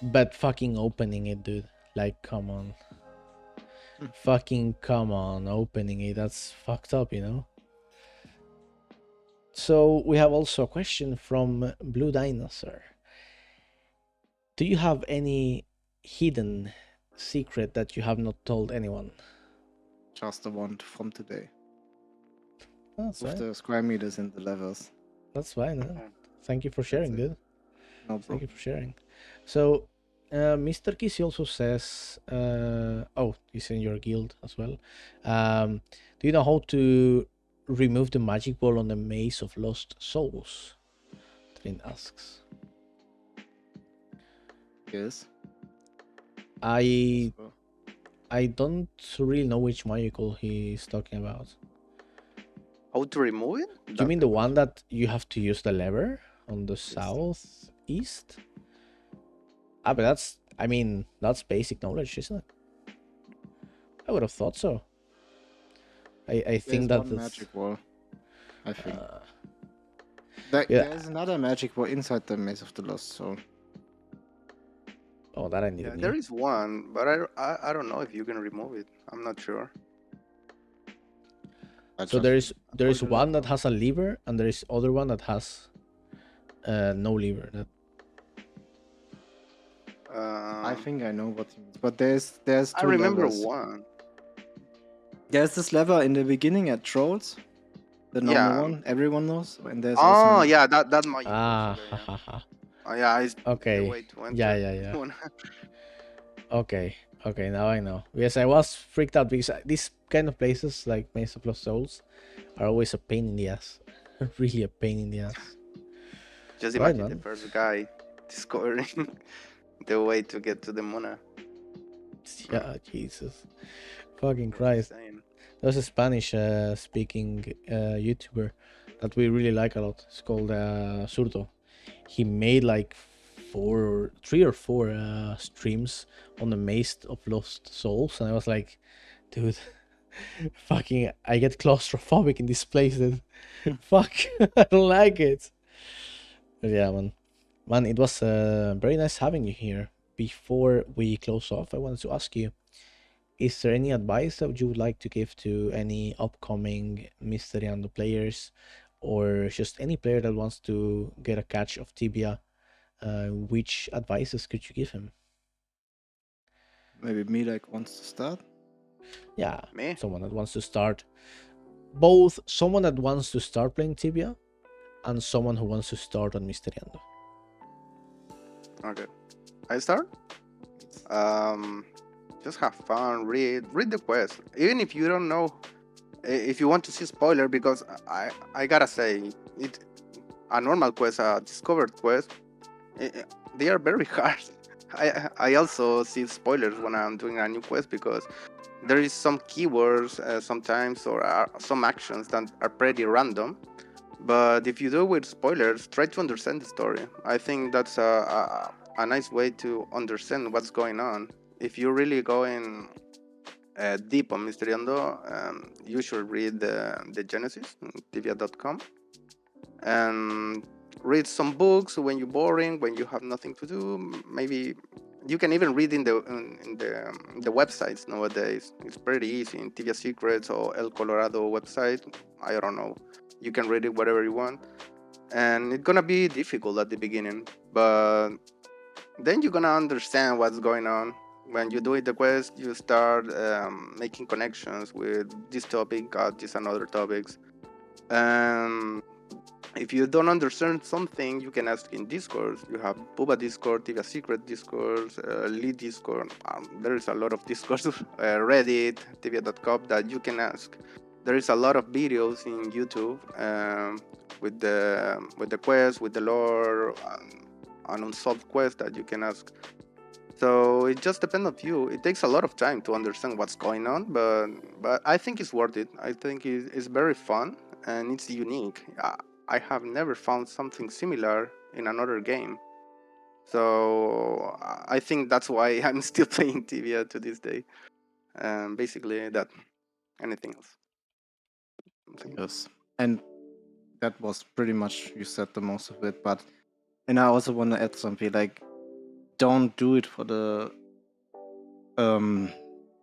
But fucking opening it, dude. Like, come on. Fucking come on, opening it. That's fucked up, you know? So we have also a question from Blue Dinosaur. Do you have any hidden secret that you have not told anyone? Just the one from today. That's with fine. the square meters and the levels. That's fine. Huh? Thank you for sharing, dude. No Thank problem. you for sharing. So, Mr. Kissy also says, oh, he's in your guild as well. Do you know how to remove the magic ball on the Maze of Lost Souls? Trin asks. Yes. I Well, I don't really know which magical he's talking about. How to remove it? Do you That's mean the the one question. that you have to use the lever on the yes. southeast? Ah, but that's basic knowledge, isn't it? I would have thought so. I There's think that one that's magic wall, I think. yeah. There's another magic wall inside the Maze of the Lost Soul. Oh, that I needed Yeah, knew. there is one, but I don't know if you can remove it. I'm not sure. So I there is pulled it one up that now. has a lever, and there is other one that has no lever. That I Um, think I know what he means, but there's I two remember levers. one. There's this lever in the beginning at Trolls, the normal Yeah. one everyone knows, and there's Oh, also yeah, that magical. ah Okay, ha yeah. ha ha. Oh, yeah, it's the Okay. way to Yeah, enter. yeah, yeah. One. Okay. Okay, now I know. Yes, I was freaked out because these kind of places like Maze of Lost Souls are always a pain in the ass. Really a pain in the ass. Just Right, imagine the man. first guy discovering the way to get to the Mona. Yeah, Jesus. Fucking Was Christ. insane. There's a Spanish speaking YouTuber that we really like a lot. It's called Surto. He made like three or four streams on the Maze of Lost Souls, and I was like, dude, fucking, I get claustrophobic in this place. Dude. Fuck, I don't like it. But yeah, man, it was very nice having you here. Before we close off, I wanted to ask you, is there any advice that you would like to give to any upcoming Mysteriando players or just any player that wants to get a catch of Tibia? Which advices could you give him? maybe me like wants to start. Yeah, Me? someone that wants to start. Both someone that wants to start playing Tibia and someone who wants to start on Mysteriando. Okay. I start? Um, just have fun, read the quest. Even if you don't know, if you want to see spoiler, because I gotta say, it a normal quest, a discovered quest, they are very hard. I also see spoilers when I'm doing a new quest because there is some keywords sometimes or some actions that are pretty random. But if you do it with spoilers, try to understand the story. I think that's a nice way to understand what's going on. If you're really going deep on Mysteriando, you should read the Genesis, Tibia.com, and read some books when you're boring, when you have nothing to do. Maybe you can even read in the websites nowadays. It's pretty easy in Tibia Secrets or El Colorado website. I don't know. You can read it whatever you want, and it's gonna be difficult at the beginning, but then you're gonna understand what's going on. When you do the quest, you start making connections with this topic, this and other topics. And if you don't understand something, you can ask in Discord. You have Buba Discord, Tibia Secret Discord, Lead Discord. There is a lot of Discords, Reddit, Tibia.com that you can ask. There is a lot of videos in YouTube with the quest, with the lore, an unsolved quest that you can ask. So it just depends on you. It takes a lot of time to understand what's going on, but I think it's worth it. I think it's very fun and it's unique. I have never found something similar in another game. So I think that's why I'm still playing Tibia to this day. Basically that. Anything else? Yes, and that was pretty much you said the most of it. But and I also want to add something like, don't do it for the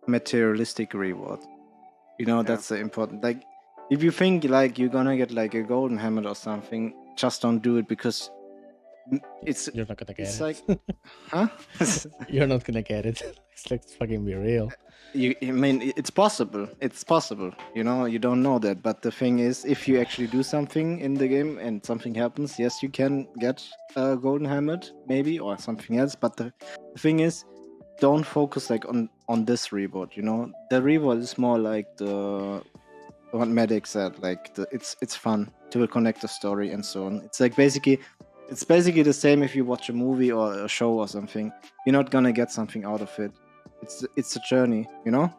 materialistic reward. You know, Yeah. that's the important. Like, if you think like you're gonna get like a golden helmet or something, just don't do it because It's You're not gonna get it's it. like, huh? You're not gonna get it. Let's fucking be real. I mean, it's possible. It's possible. You know, you don't know that. But the thing is, if you actually do something in the game and something happens, yes, you can get a golden helmet, maybe, or something else. But the thing is, don't focus like on this reward. You know, the reward is more like the what Medic said. Like it's fun to connect the story and so on. It's like basically the same if you watch a movie or a show or something. You're not gonna get something out of it. It's a journey, you know.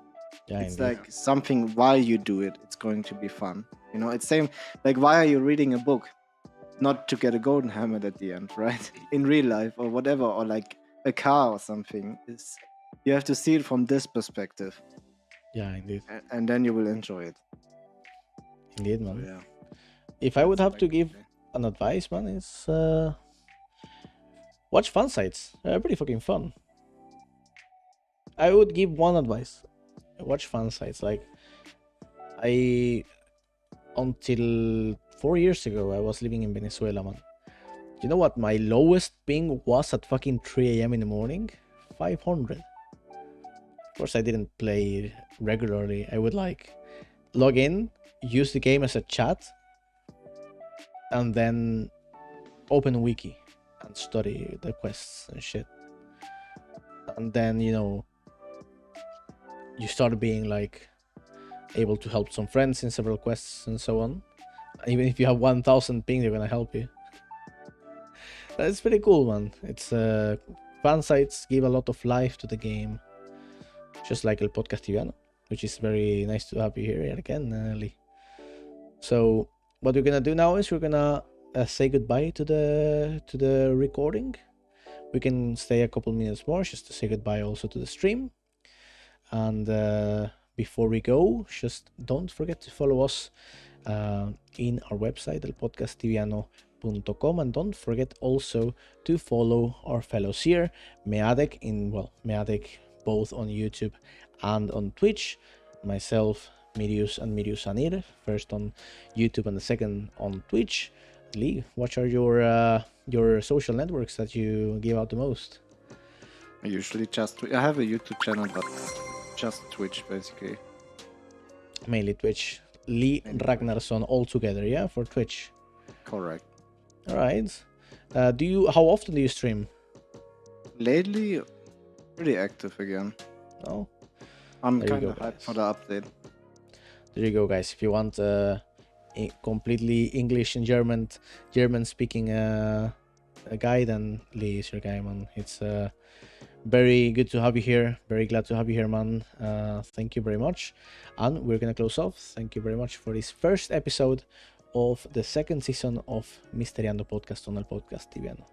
Yeah, It's indeed. like something while you do it, it's going to be fun. You know, it's same like why are you reading a book? Not to get a golden helmet at the end, right? In real life or whatever, or like a car or something. Is you have to see it from this perspective, Yeah, indeed. and then you will enjoy it. Indeed, So, man. yeah. If I would That's have like to the give thing. an advice, man, it's watch fan sites. They're pretty fucking fun. I would give one advice. Watch fan sites. Like until 4 years ago, I was living in Venezuela, man. You know what? My lowest ping was at fucking 3 a.m. in the morning. 500. Of course, I didn't play regularly. I would like log in, use the game as a chat, and then open wiki and study the quests and shit. And then, you know, you start being like able to help some friends in several quests and so on. Even if you have 1000 ping, they're gonna help you. That's pretty cool, man. It's fan sites give a lot of life to the game, just like El Podcast Tibiano, which is very nice to have you here again, Lee. So what we're gonna do now is we're gonna say goodbye to the recording. We can stay a couple minutes more just to say goodbye also to the stream. And before we go, just don't forget to follow us in our website, elpodcasttibiano.com, and don't forget also to follow our fellows here, Meadek both on YouTube and on Twitch, myself, Mirius and Mirius Anir, first on YouTube and the second on Twitch. Lee, what are your social networks that you give out the most? I usually I have a YouTube channel, but just Twitch basically. Mainly Twitch. Lee Mainly Ragnarsson all together, yeah, for Twitch. Correct. All right. How often do you stream? Lately, pretty active again. Oh, I'm there you kind go, of hyped guys. for the update. There you go, guys. If you want completely English and German speaking a guy, then Lee is your guy, man. It's very good to have you here. Very glad to have you here, man. Thank you very much. And we're gonna close off. Thank you very much for this first episode of the second season of Mysteriando podcast on El Podcast Tibiano.